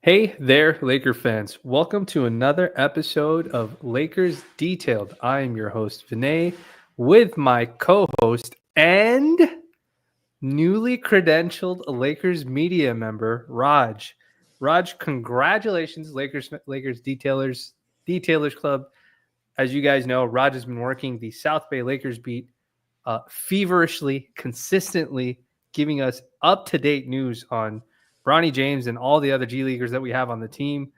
Hey there, Laker fans. Welcome to another episode of Lakers Detailed. I am your host, Vinay, with my co host and newly credentialed Lakers media member, Raj. Raj, congratulations, Lakers Detailers Club. As you guys know, Raj has been working the South Bay Lakers beat feverishly, consistently, giving us up to date news on Bronny James and all the other G Leaguers that we have on the team.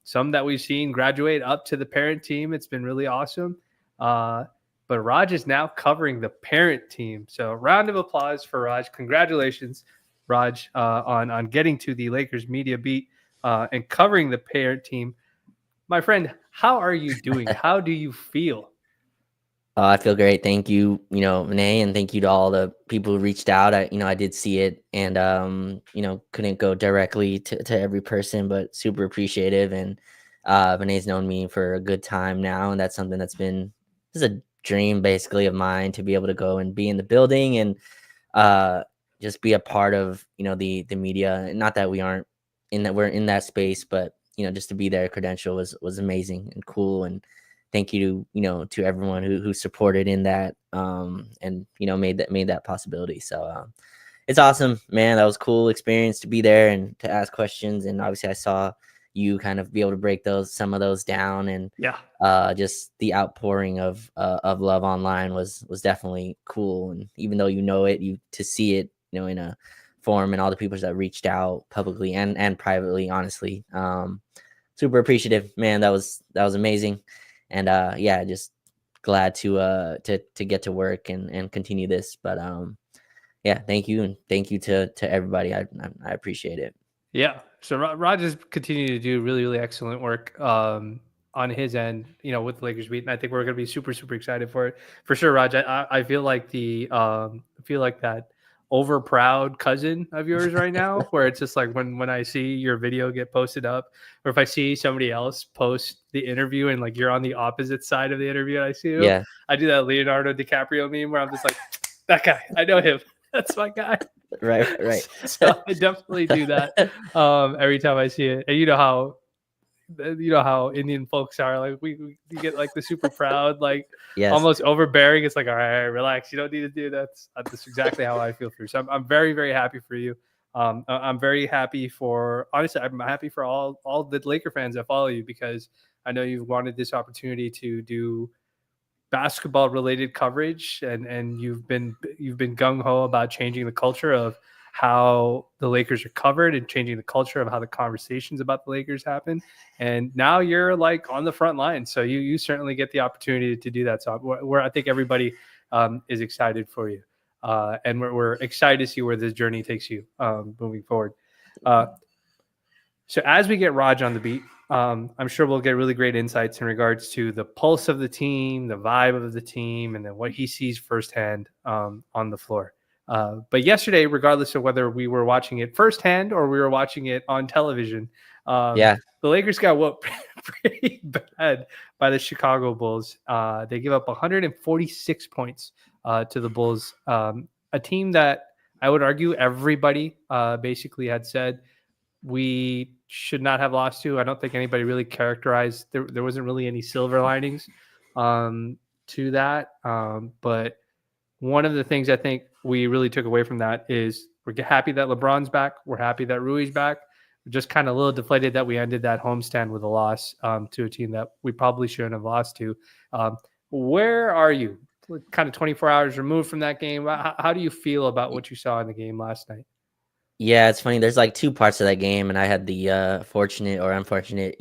Some that we've seen graduate up to the parent team. It's been really awesome. But Raj is now covering the parent team. So, round of applause for Raj. Congratulations, Raj, on getting to the Lakers media beat and covering the parent team. My friend, how are you doing? How do you feel? I feel great. Thank you, Renee, and thank you to all the people who reached out. I did see it and, couldn't go directly to every person, but super appreciative. And Renee's known me for a good time now. And that's something this is a dream basically of mine to be able to go and be in the building and just be a part of, the media. Not that we aren't we're in that space, but, just to be there, credential was amazing and cool. And thank you to everyone who supported in that and made that possibility. So it's awesome, man. That was a cool experience to be there and to ask questions. And obviously I saw you kind of be able to break some of those down, and just the outpouring of love online was definitely cool. And even though you to see it in a form, and all the people that reached out publicly and privately, honestly, super appreciative, man. That was amazing. And just glad to get to work and continue this. But thank you, and thank you to everybody. I appreciate it. Yeah. So Raj is continuing to do really, really excellent work on his end, with the Lakers beat, and I think we're going to be super, super excited for it for sure. Raj, I feel like that over proud cousin of yours right now, where it's just like when I see your video get posted up, or if I see somebody else post the interview and like you're on the opposite side of the interview, and I see you. Yeah. I do that Leonardo DiCaprio meme where I'm just like, that guy, I know him. That's my guy. Right. So I definitely do that every time I see it. And you know how Indian folks are. Like we get like the super proud, like Yes. almost overbearing. It's like, all right, relax. You don't need to do that. That's exactly how I feel for you. So I'm very, very happy for you. I'm very happy honestly, I'm happy for all the Laker fans that follow you, because I know you've wanted this opportunity to do basketball related coverage, and you've been gung-ho about changing the culture of how the Lakers are covered and changing the culture of how the conversations about the Lakers happen. And now you're like on the front line, so you certainly get the opportunity to do that. So I think everybody is excited for you, and we're excited to see where this journey takes you moving forward. So as we get Raj on the beat, I'm sure we'll get really great insights in regards to the pulse of the team, the vibe of the team, and then what he sees firsthand on the floor. But yesterday, regardless of whether we were watching it firsthand or we were watching it on television, the Lakers got whooped pretty bad by the Chicago Bulls. They give up 146 points to the Bulls, a team that I would argue everybody basically had said we should not have lost to. I don't think anybody really characterized. There wasn't really any silver linings to that. But one of the things I think we really took away from that is we're happy that LeBron's back. We're happy that Rui's back. We're just kind of a little deflated that we ended that homestand with a loss to a team that we probably shouldn't have lost to. Where are you? Kind of 24 hours removed from that game. How do you feel about what you saw in the game last night? Yeah, it's funny. There's like two parts of that game, and I had the fortunate or unfortunate,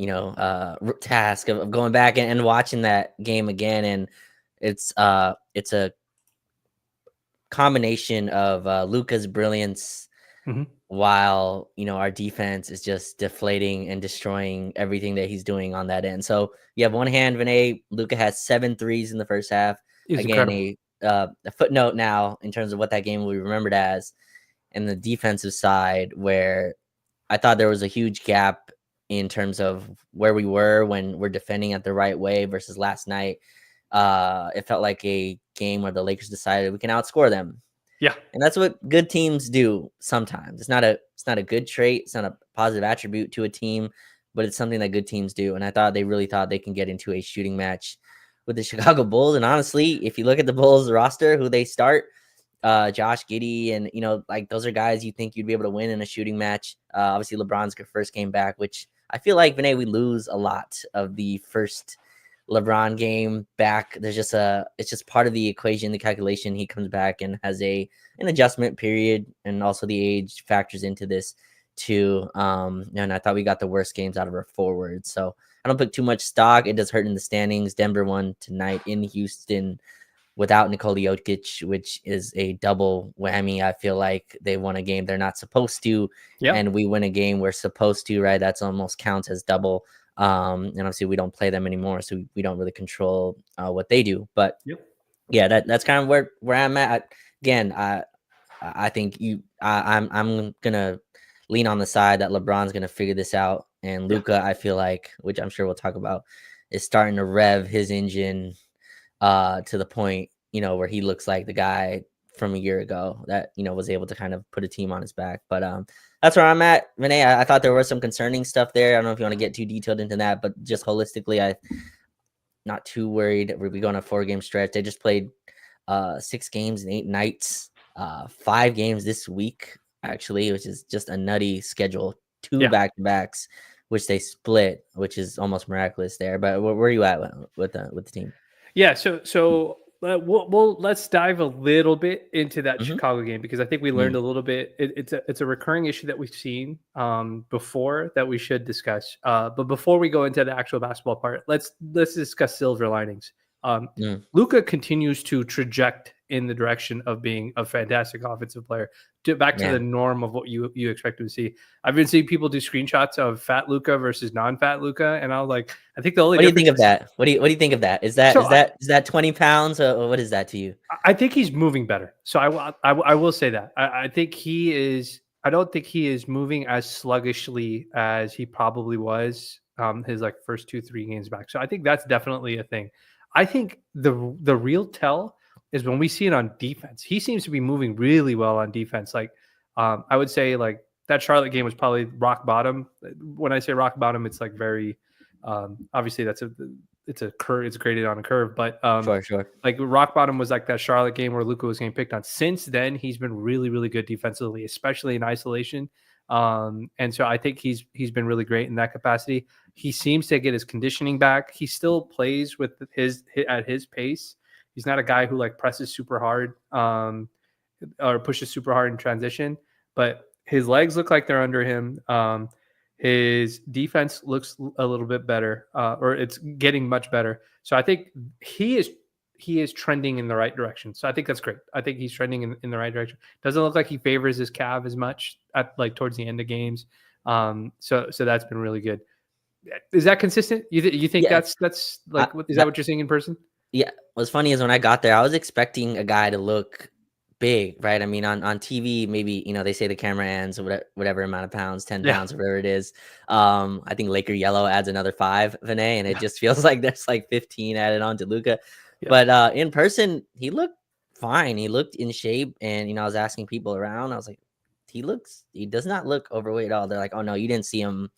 task of going back and watching that game again. And it's a combination of Luka's brilliance, while our defense is just deflating and destroying everything that he's doing on that end. So you have one hand, Vinay, Luka has 7 threes in the first half. He's Again, incredible. A footnote now in terms of what that game will be remembered as. And the defensive side, where I thought there was a huge gap in terms of where we were when we're defending it the right way versus last night. It felt like a game where the Lakers decided we can outscore them. Yeah. And that's what good teams do sometimes. It's not a good trait, it's not a positive attribute to a team, but it's something that good teams do. And I thought they really thought they can get into a shooting match with the Chicago Bulls. And honestly, if you look at the Bulls roster, who they start, Josh Giddey, and like those are guys you think you'd be able to win in a shooting match. Obviously, LeBron's first game back, which I feel like Vinay, we lose a lot of the first LeBron game back. It's just part of the equation, the calculation. He comes back and has an adjustment period, and also the age factors into this too. And I thought we got the worst games out of our forwards, so I don't put too much stock. It does hurt in the standings. Denver won tonight in Houston without Nikola Jokic, which is a double whammy. I feel like they won a game they're not supposed to, and we win a game we're supposed to, right? That's almost counts as double. And obviously we don't play them anymore, so we don't really control what they do. But yeah, that's kind of where I'm at. Again, I think I'm gonna lean on the side that LeBron's gonna figure this out, and Luka, I feel like, which I'm sure we'll talk about, is starting to rev his engine to the point, where he looks like the guy from a year ago that, was able to kind of put a team on his back. But that's where I'm at. Renee, I thought there was some concerning stuff there. I don't know if you want to get too detailed into that, but just holistically, I'm not too worried. We'll be going a 4-game stretch. They just played 6 games in 8 nights, 5 games this week, actually, which is just a nutty schedule. 2 back-to-backs, which they split, which is almost miraculous there. But where are you at with the team? Yeah, so let's dive a little bit into that Mhm. Chicago game, because I think we learned a little bit. It's a recurring issue that we've seen before that we should discuss. But before we go into the actual basketball part, let's discuss silver linings. Mm. Luka continues to traject in the direction of being a fantastic offensive player, back to Yeah. the norm of what you expect to see. I've been seeing people do screenshots of fat Luka versus non-fat Luka, and I was like, I think the only What do you difference think of is, that? What do you think of that? Is that so is that is that 20 pounds, or what is that to you? I think he's moving better. So I will say that I think he is. I don't think he is moving as sluggishly as he probably was his like first 2-3 games back. So I think that's definitely a thing. I think the real tell is when we see it on defense. He seems to be moving really well on defense. Like I would say like that Charlotte game was probably rock bottom. When I say rock bottom, it's like very obviously it's a curve. It's graded on a curve, but Sure. like rock bottom was like that Charlotte game where Luka was getting picked on. Since then, he's been really, really good defensively, especially in isolation. And so I think he's been really great in that capacity. He seems to get his conditioning back. He still plays with his at his pace. He's not a guy who like presses super hard or pushes super hard in transition, but his legs look like they're under him. His defense looks a little bit better, or it's getting much better. So I think he is trending in the right direction. So I think that's great. I think he's trending in the right direction. Doesn't look like he favors his calf as much at like towards the end of games. So that's been really good. Is that consistent? You think Yeah. that's I, like is that I, what you're seeing in person? yeah. What's funny is when I got there, I was expecting a guy to look big, right? I mean, on TV, maybe, they say the camera ends or whatever amount of pounds, 10 Yeah, pounds, or whatever it is. I think Laker yellow adds another 5, Vinay, and it yeah, just feels like there's like 15 added on to Luka. yeah, But in person, he looked fine. He looked in shape, and I was asking people around. I was like, he does not look overweight at all. They're like, oh no, you didn't see him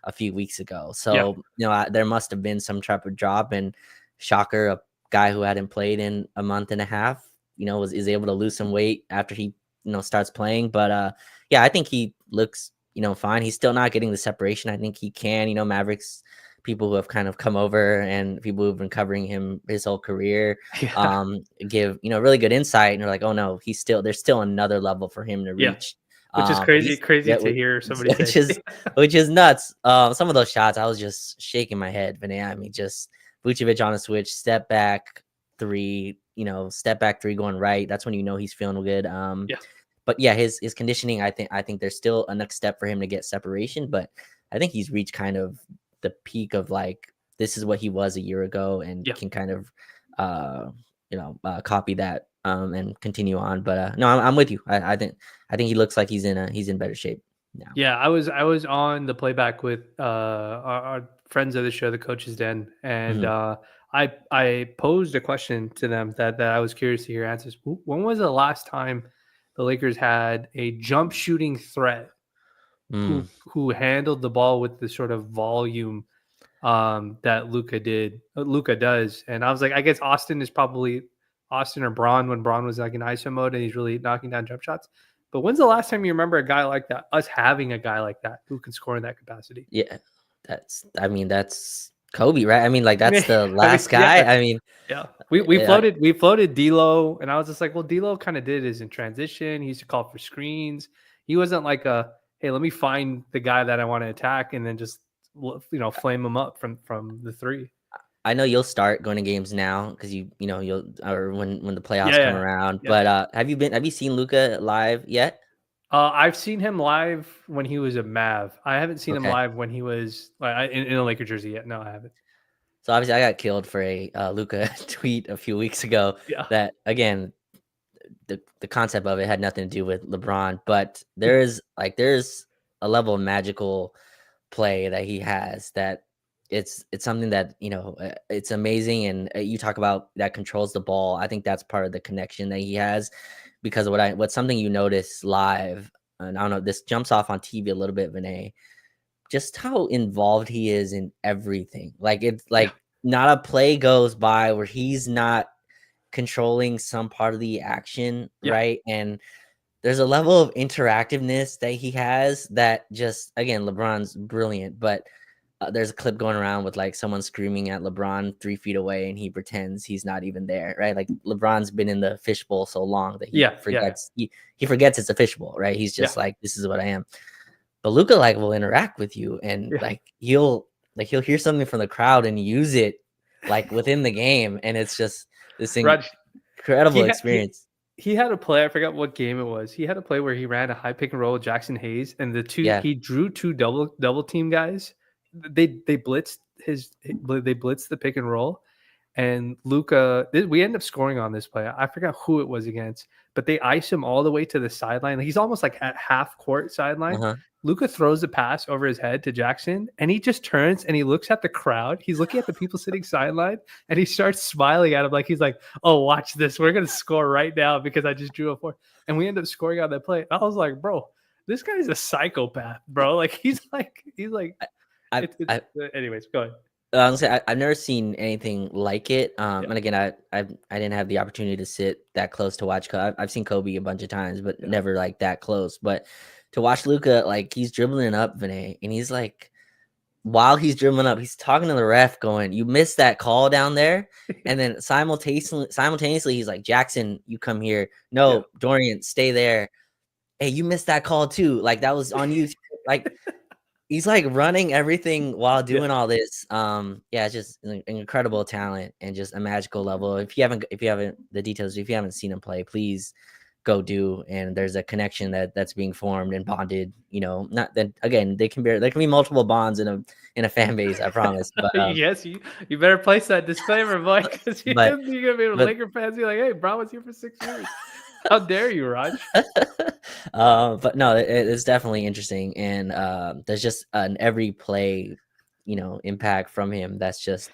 a few weeks ago. yeah, So there must have been some type of drop. And shocker, a guy who hadn't played in a month and a half, is able to lose some weight after he starts playing. But yeah, I think he looks fine. He's still not getting the separation I think he can. Mavericks people who have kind of come over and people who've been covering him his whole career yeah, give really good insight, and they're like, oh no, there's still another level for him to yeah. reach. Which is But crazy, he's crazy yeah, to hear somebody which say. is which is nuts. Some of those shots I was just shaking my head, Vinay. I mean, just Vucevic on a switch, step back 3, step back 3 going right. That's when he's feeling good. Yeah, But yeah, his conditioning, I think there's still a next step for him to get separation, but I think he's reached kind of the peak of like this is what he was a year ago, and yeah. can kind of copy that and continue on. But no, I'm with you. I think he looks like he's in better shape now. Yeah, I was on the playback with our friends of the show, the Coach's Den, and Mhm. I posed a question to them that I was curious to hear answers. When was the last time the Lakers had a jump shooting threat Mm. who handled the ball with the sort of volume that Luka does. And I was like, I guess Austin is probably Austin or Braun when Braun was like in ISO mode and he's really knocking down jump shots. But when's the last time you remember a guy like that, us having a guy like that who can score in that capacity? Yeah, that's Kobe, right? I mean, like that's the I mean, last guy. yeah, I mean, yeah. We floated D'Lo, and I was just like, well, D'Lo kind of did his in transition. He used to call for screens. He wasn't like a, hey, let me find the guy that I want to attack and then just flame him up from the three. I know you'll start going to games now because you'll or when the playoffs come Yeah, around. yeah. But have you seen Luka live yet? I've seen him live when he was a Mav. I haven't seen him Okay. live when he was in a Laker jersey yet. No, I haven't. So obviously, I got killed for a Luka tweet a few weeks ago. Yeah, That again, the concept of it had nothing to do with LeBron, but there's a level of magical play that he has that it's something that it's amazing. And you talk about that controls the ball. I think that's part of the connection that he has because of what's something you notice live. And I don't know, this jumps off on TV a little bit, Vinay, just how involved he is in everything. Like it's yeah, like not a play goes by where he's not controlling some part of the action, yeah, right? And there's a level of interactiveness that he has that just again, LeBron's brilliant, but there's a clip going around with like someone screaming at LeBron 3 feet away, and he pretends he's not even there, right? Like LeBron's been in the fishbowl so long that he yeah, yeah, forgets he forgets it's a fishbowl, right? He's yeah, just like, this is what I am. But Luka like will interact with you, and yeah. like he'll hear something from the crowd and use it like within the game, and it's just this Raj, incredible he had experience. he had a play. I forgot what game it was. He had a play where he ran a high pick and roll with Jackson Hayes, and Yeah. he drew two double team guys. They blitzed they blitzed the pick and roll, and Luka. We end up scoring on this play. I forgot who it was against, but they ice him all the way to the sideline. He's almost like at half court sideline. Uh-huh. Luka throws the pass over his head to Jackson, and he just turns and he looks at the crowd. He's looking at the people sitting sideline, and he starts smiling at him like he's like, "Oh, watch this! We're gonna score right now because I just drew a four." And we end up scoring on that play. I was like, "Bro, this guy's a psychopath, bro! Like he's like." I, I, Anyways, go ahead. Honestly, I've never seen anything like it. Yeah, And again, I didn't have the opportunity to sit that close to watch. I've seen Kobe a bunch of times, but yeah. never like that close. But to watch Luka, like he's dribbling up, Vinay, and he's like, while he's dribbling up, he's talking to the ref, going, "You missed that call down there," and then simultaneously, he's like, "Jackson, you come here. No, Yeah. Dorian, stay there. Hey, you missed that call too. Like that was on you." Like he's like running everything while Yeah. doing all this. Yeah, it's just an incredible talent and just a magical level. If you haven't the details, if you haven't seen him play, please go do. And there's a connection that's being formed and bonded. Not that again, there can be multiple bonds in a fan base, I promise. But Yes, you better place that disclaimer, boy, because you're but gonna be with but Laker fans be like, "Hey, Brown was here for 6 years. How dare you, Raj?" but no, it's definitely interesting, and there's just an every play, impact from him. That's just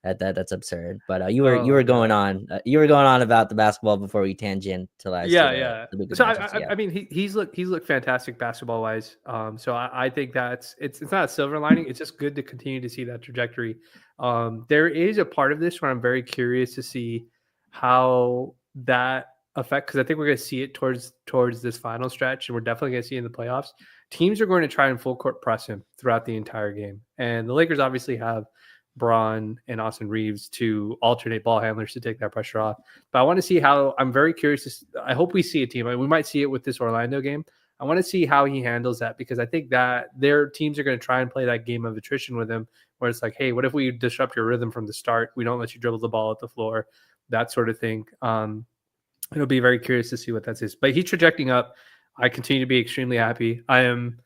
that's absurd. But you Oh were my going god. on about the basketball before we tangentialize to Yeah, the yeah. Luka So matchups. Yeah. I mean, he's looked fantastic basketball wise. So I think that's it's not a silver lining. It's just good to continue to see that trajectory. There is a part of this where I'm very curious to see how that affect because I think we're going to see it towards this final stretch, and we're definitely going to see it in the playoffs. Teams are going to try and full court press him throughout the entire game, and the Lakers obviously have Braun and Austin Reeves to alternate ball handlers to take that pressure off. But I want to see how. I'm very curious. I hope we see a team. I mean, we might see it with this Orlando game. I want to see how he handles that because I think that their teams are going to try and play that game of attrition with him, where it's like, hey, what if we disrupt your rhythm from the start? We don't let you dribble the ball at the floor, that sort of thing. It'll be very curious to see what that is. But he's trajecting up. I continue to be extremely happy. I am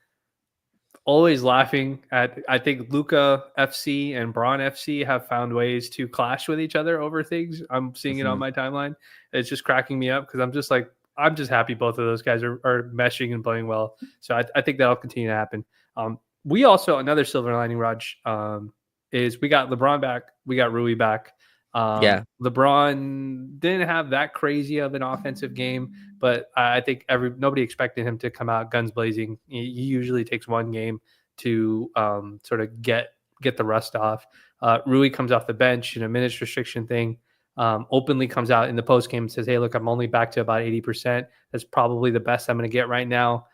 always laughing at I think Luka FC and Braun FC have found ways to clash with each other over things. I'm seeing it on Mhm. my timeline. It's just cracking me up because I'm just like I'm just happy both of those guys are meshing and playing well. So I think that'll continue to happen. We also another silver lining, Raj, is we got LeBron back, we got Rui back. Yeah. LeBron didn't have that crazy of an offensive game, but I think nobody expected him to come out guns blazing. He usually takes one game to sort of get the rust off. Rui comes off the bench in a minutes restriction thing. Openly comes out in the post game and says, "Hey, look, I'm only back to about 80%. That's probably the best I'm going to get right now."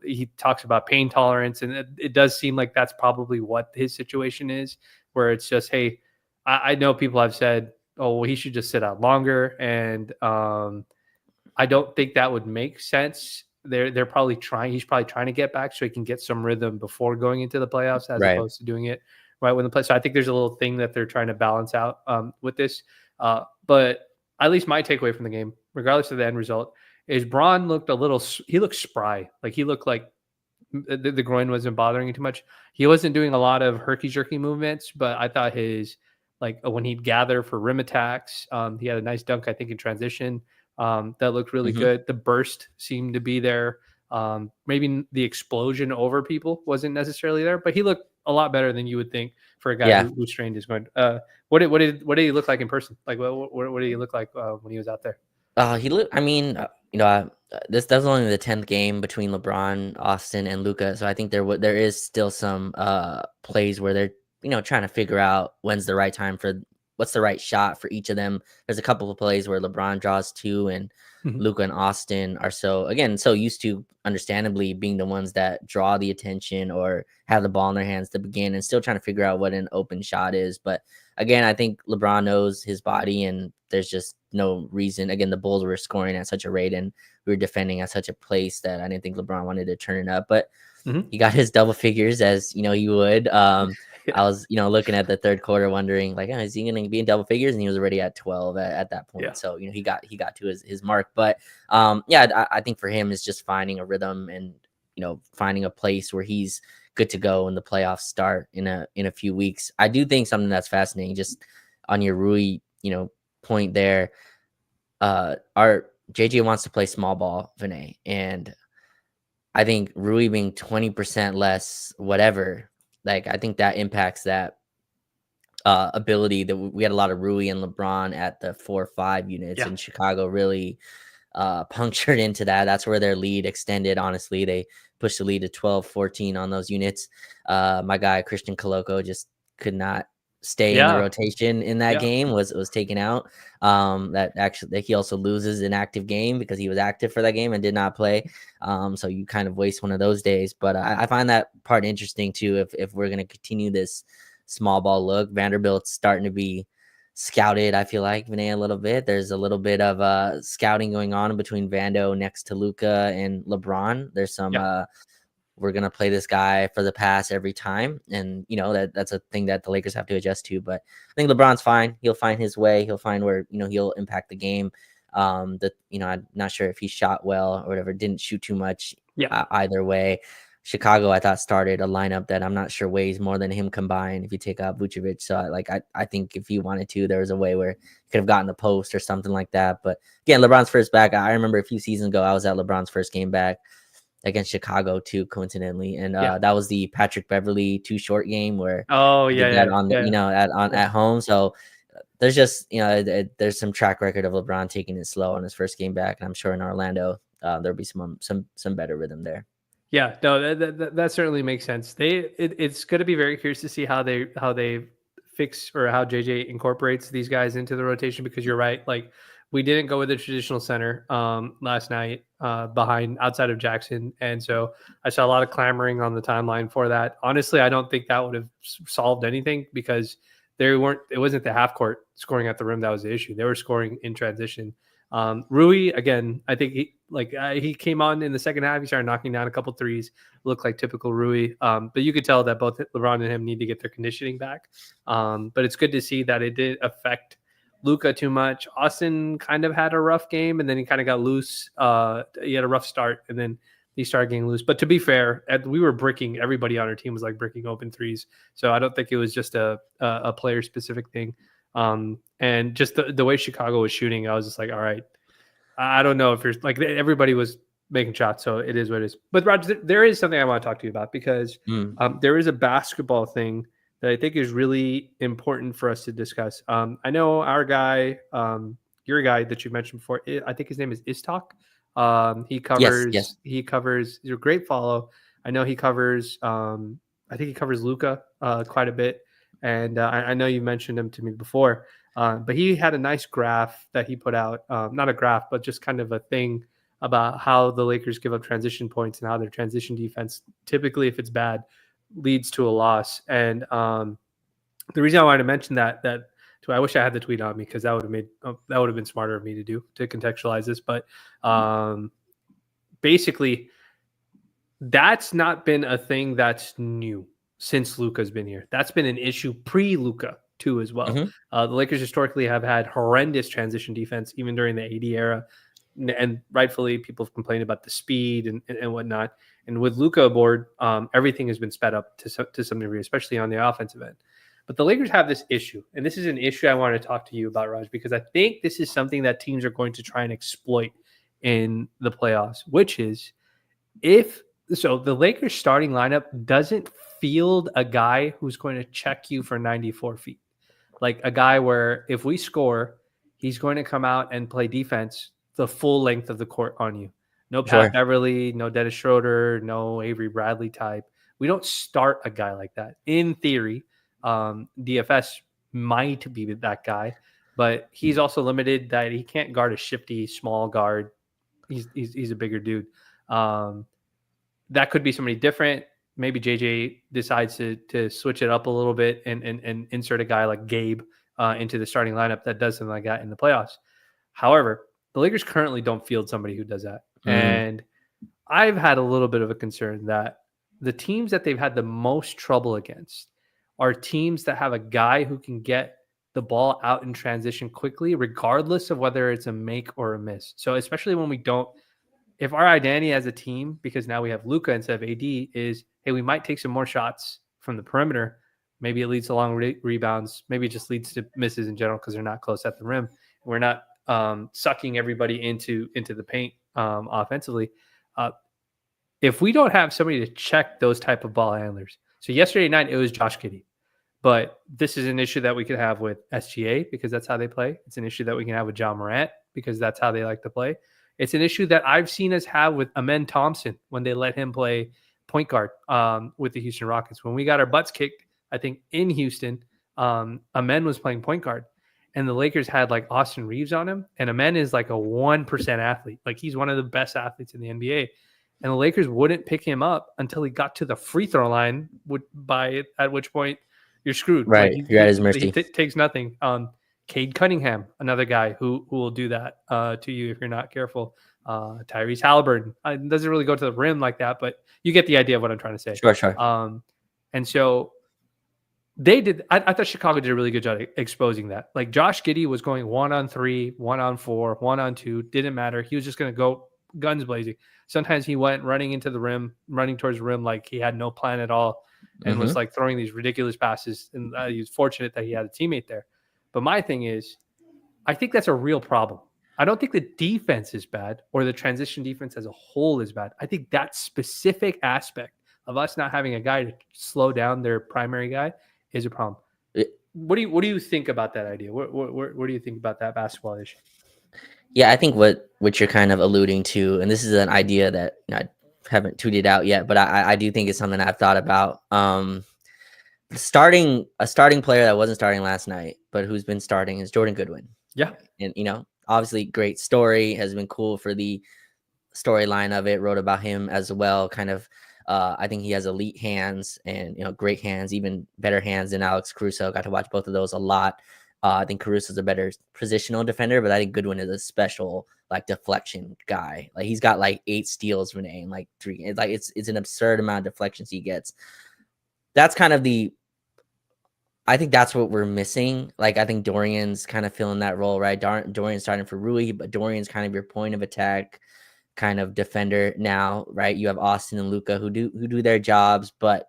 He talks about pain tolerance, and it does seem like that's probably what his situation is, where it's just, "Hey, I know people have said, oh, well, he should just sit out longer," and I don't think that would make sense. They're probably trying. He's probably trying to get back so he can get some rhythm before going into the playoffs, as Right. opposed to doing it right when the play. So I think there's a little thing that they're trying to balance out with this. But at least my takeaway from the game, regardless of the end result, is Braun looked a little. He looked spry. Like he looked like the groin wasn't bothering him too much. He wasn't doing a lot of herky jerky movements, but I thought his when he'd gather for rim attacks, he had a nice dunk, I think, in transition. That looked really Hmm. good. The burst seemed to be there. Maybe the explosion over people wasn't necessarily there, but he looked a lot better than you would think for a guy Yeah. who strained his groin. What did he look like in person? Like what did he look like when he was out there? He looked. I mean, this that was only the 10th game between LeBron, Austin, and Luka. So I think there is still some plays where they're trying to figure out when's the right time for what's the right shot for each of them. There's a couple of plays where LeBron draws two, and Mhm. Luka and Austin are so used to understandably being the ones that draw the attention or have the ball in their hands to begin, and still trying to figure out what an open shot is. But again, I think LeBron knows his body, and there's just no reason. Again, the Bulls were scoring at such a rate, and we were defending at such a place that I didn't think LeBron wanted to turn it up. But Mhm. he got his double figures, as he would. Yeah. I was looking at the third quarter, wondering like, oh, is he going to be in double figures? And he was already at 12 at that point. Yeah. So he got to his mark. But I think for him is just finding a rhythm and finding a place where he's good to go when the playoffs start in a few weeks. I do think something that's fascinating, just on your Rui point there. Our JJ wants to play small ball, Vinay, and I think Rui being 20% less, whatever, like I think that impacts that ability. That we had a lot of Rui and LeBron at the 4-5 units, Yeah. and Chicago really punctured into that. That's where their lead extended. Honestly, they pushed the lead to 12-14 on those units. My guy Christian Coloco just could not stay in the Yeah. rotation in that Yeah. game. Was taken out. That he also loses an active game because he was active for that game and did not play. So you kind of waste one of those days. But I find that part interesting too. If we're going to continue this small ball look, Vanderbilt's starting to be scouted. I feel like Vinay a little bit. There's a little bit of scouting going on between Vando next to Luka and LeBron. There's some Yeah. we're gonna play this guy for the pass every time, and that's a thing that the Lakers have to adjust to. But I think LeBron's fine. He'll find his way. He'll find where he'll impact the game. I'm not sure if he shot well or whatever. Didn't shoot too much Yeah. either way. Chicago, I thought, started a lineup that I'm not sure weighs more than him combined if you take out Vucevic. So I think if he wanted to, there was a way where he could have gotten the post or something like that. But again, LeBron's first back. I remember a few seasons ago, I was at LeBron's first game back against Chicago too, coincidentally. And Yeah. that was the Patrick Beverly too short game where Oh, he yeah. did that Yeah. on Yeah. Yeah. at home. So there's just there's some track record of LeBron taking it slow on his first game back, and I'm sure in Orlando there'll be some better rhythm there. Yeah, no, that certainly makes sense. It's going to be very curious to see how they fix, or how JJ incorporates these guys into the rotation, because you're right. Like, we didn't go with the traditional center last night behind outside of Jackson, and so I saw a lot of clamoring on the timeline for that. Honestly, I don't think that would have solved anything, because it wasn't the half court scoring at the rim that was the issue. They were scoring in transition. Rui, again, I think he came on in the second half. He started knocking down a couple threes, looked like typical Rui. But you could tell that both LeBron and him need to get their conditioning back. But it's good to see that it did affect Luka too much. Austin kind of had a rough game, and then he kind of got loose. He had a rough start, and then he started getting loose. But to be fair, we were bricking. Everybody on our team was like bricking open threes. So I don't think it was just a player specific thing. And just the way Chicago was shooting, I was just like, all right, I don't know if you're like, everybody was making shots, so it is what it is. But Roger, there is something I want to talk to you about, because Mm. there is a basketball thing that I think is really important for us to discuss. I know our guy, your guy that you mentioned before, I think his name is Istok. He Yes, yes, covers. He's a great follow. I know he covers. I think he covers Luka quite a bit, and I know you mentioned him to me before. But he had a nice graph that he put out. Not a graph, but just kind of a thing about how the Lakers give up transition points and how their transition defense, typically, if it's bad, leads to a loss. And the reason I wanted to mention that I wish I had the tweet on me because that would have been smarter of me to do to contextualize this. But basically, that's not been a thing that's new since Luka's been here. That's been an issue pre-Luka too as well. Mm-hmm. The Lakers historically have had horrendous transition defense even during the AD era, and rightfully people have complained about the speed and whatnot. And with Luka aboard, everything has been sped up to some degree, especially on the offensive end. But the Lakers have this issue, and this is an issue I want to talk to you about, Raj, because I think this is something that teams are going to try and exploit in the playoffs, which is the Lakers starting lineup doesn't field a guy who's going to check you for 94 feet. Like a guy where if we score, he's going to come out and play defense the full length of the court on you. No Pat Beverly, no Dennis Schroeder, no Avery Bradley type. We don't start a guy like that. In theory, DFS might be that guy, but he's also limited that he can't guard a shifty small guard. He's a bigger dude. That could be somebody different. Maybe JJ decides to switch it up a little bit and insert a guy like Gabe into the starting lineup that does something like that in the playoffs. However, the Lakers currently don't field somebody who does that. And I've had a little bit of a concern that the teams that they've had the most trouble against are teams that have a guy who can get the ball out in transition quickly, regardless of whether it's a make or a miss. So especially when we don't, if our identity as a team, because now we have Luka instead of AD, is, hey, we might take some more shots from the perimeter. Maybe it leads to long rebounds. Maybe it just leads to misses in general because they're not close at the rim. We're not sucking everybody into the paint offensively. If we don't have somebody to check those type of ball handlers. So yesterday night, it was Josh Giddey. But this is an issue that we could have with SGA because that's how they play. It's an issue that we can have with John Morant because that's how they like to play. It's an issue that I've seen us have with Amen Thompson when they let him play point guard with the Houston Rockets. When we got our butts kicked, I think in Houston, Amen was playing point guard. And the Lakers had like Austin Reeves on him. And Amen is like a 1% athlete. Like he's one of the best athletes in the NBA. And the Lakers wouldn't pick him up until he got to the free throw line, at which point you're screwed. Right. Like you're at his mercy. He takes nothing. Cade Cunningham, another guy who will do that to you if you're not careful. Tyrese Halliburton doesn't really go to the rim like that, but you get the idea of what I'm trying to say. Sure. And so they did. I thought Chicago did a really good job exposing that. Like Josh Giddey was going 1-on-3, 1-on-4, 1-on-2. Didn't matter. He was just going to go guns blazing. Sometimes he went running towards the rim like he had no plan at all and was like throwing these ridiculous passes. And he was fortunate that he had a teammate there. But my thing is, I think that's a real problem. I don't think the defense is bad or the transition defense as a whole is bad. I think that specific aspect of us not having a guy to slow down their primary guy is a problem. What do you think about that idea? What do you think about that basketball issue? Yeah, I think what you're kind of alluding to, and this is an idea that I haven't tweeted out yet, but I do think it's something I've thought about. A starting player that wasn't starting last night, but who's been starting is Jordan Goodwin. Yeah. And, obviously great story, has been cool for the storyline of it, wrote about him as well. Kind of, I think he has elite hands and, great hands, even better hands than Alex Caruso. Got to watch both of those a lot. I think Caruso's a better positional defender, but I think Goodwin is a special deflection guy. Like he's got 8 steals per day and 3. It's an absurd amount of deflections he gets. That's kind of I think that's what we're missing. I think Dorian's kind of filling that role, right? Dorian's starting for Rui, but Dorian's kind of your point of attack kind of defender now, right? You have Austin and Luka who do their jobs, but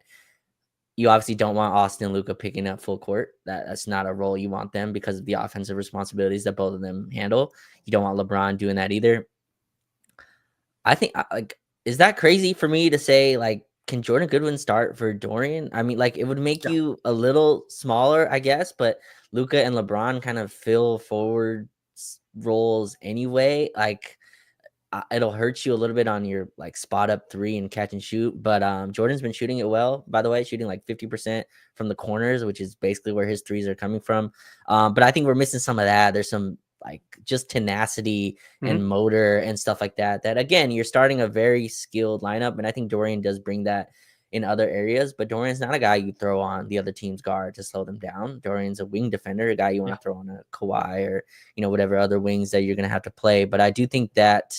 you obviously don't want Austin and Luka picking up full court. That's not a role you want them because of the offensive responsibilities that both of them handle. You don't want LeBron doing that either. I think is that crazy for me to say can Jordan Goodwin start for Dorian? I mean, like, it would make Yeah. you a little smaller, I guess, but Luka and LeBron kind of fill forward roles anyway. Like, it'll hurt you a little bit on your like spot up three and catch and shoot. But Jordan's been shooting it well, by the way, shooting like 50% from the corners, which is basically where his threes are coming from. But I think we're missing some of that. There's some like just tenacity Mhm. and motor and stuff like that. That again, you're starting a very skilled lineup, and I think Dorian does bring that in other areas. But Dorian's not a guy you throw on the other team's guard to slow them down. Dorian's a wing defender, a guy you want Yeah. to throw on a Kawhi or whatever other wings that you're gonna have to play. But I do think that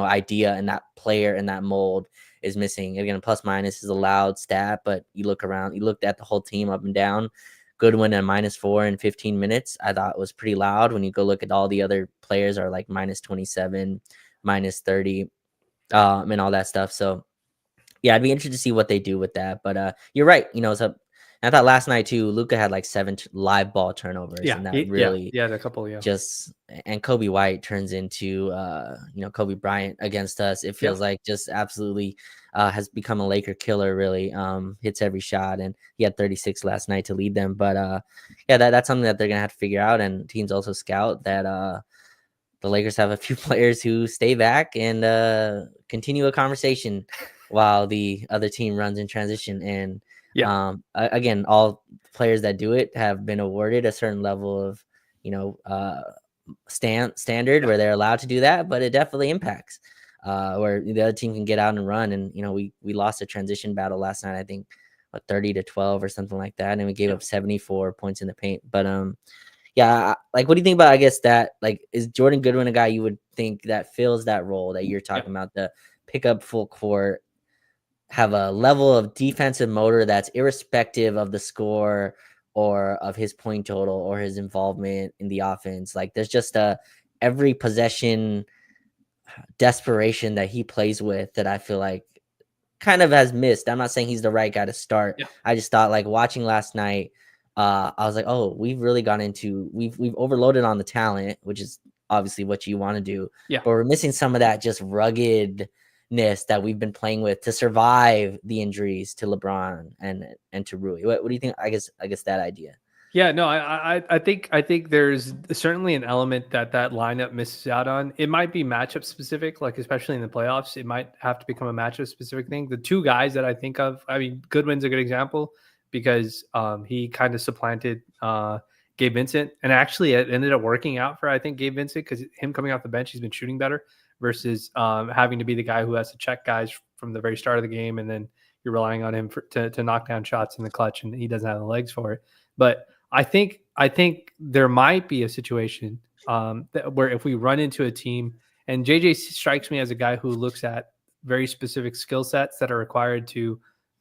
idea and that player and that mold is missing. Again, plus minus is a loud stat, but you looked at the whole team up and down. Goodwin at -4 in 15 minutes, I thought was pretty loud. When you go look at all the other players are like -27, -30, and all that stuff. So yeah, I'd be interested to see what they do with that. But you're right. So I thought last night too, Luka had like 7 live ball turnovers, Yeah. and that Yeah. really Yeah. A couple. Yeah. just and Kobe White turns into Kobe Bryant against us. It Yeah. feels like just absolutely has become a Laker killer, really. Hits every shot, and he had 36 last night to lead them. But yeah, that's something that they're gonna have to figure out, and teams also scout that the Lakers have a few players who stay back and continue a conversation while the other team runs in transition. And Yeah. again, all players that do it have been awarded a certain level of, you know, uh, standard Yeah. where they're allowed to do that, but it definitely impacts where the other team can get out and run. And we lost a transition battle last night, I think, 30-12 or something like that, and we gave Yeah. up 74 points in the paint. But yeah, like, what do you think about, I guess, that, like, is Jordan Goodwin a guy you would think that fills that role that you're Yeah. talking about, the pick up full court, have a level of defensive motor that's irrespective of the score or of his point total or his involvement in the offense? Like, there's just a every possession desperation that he plays with that I feel like kind of has missed. I'm not saying he's the right guy to start. Yeah. I just thought, like, watching last night, I was like, oh, we've really gone into we've overloaded on the talent, which is obviously what you want to do, Yeah. but we're missing some of that just ruggedness that we've been playing with to survive the injuries to LeBron and to Rui. What do you think? I guess that idea. Yeah, no, I think there's certainly an element that lineup misses out on. It might be matchup specific, like especially in the playoffs, it might have to become a matchup specific thing. The two guys that I think of, I mean, Goodwin's a good example because he kind of supplanted Gabe Vincent, and actually it ended up working out for I think Gabe Vincent because him coming off the bench, he's been shooting better versus having to be the guy who has to check guys from the very start of the game, and then you're relying on him to knock down shots in the clutch, and he doesn't have the legs for it. But I think there might be a situation where if we run into a team, and JJ strikes me as a guy who looks at very specific skill sets that are required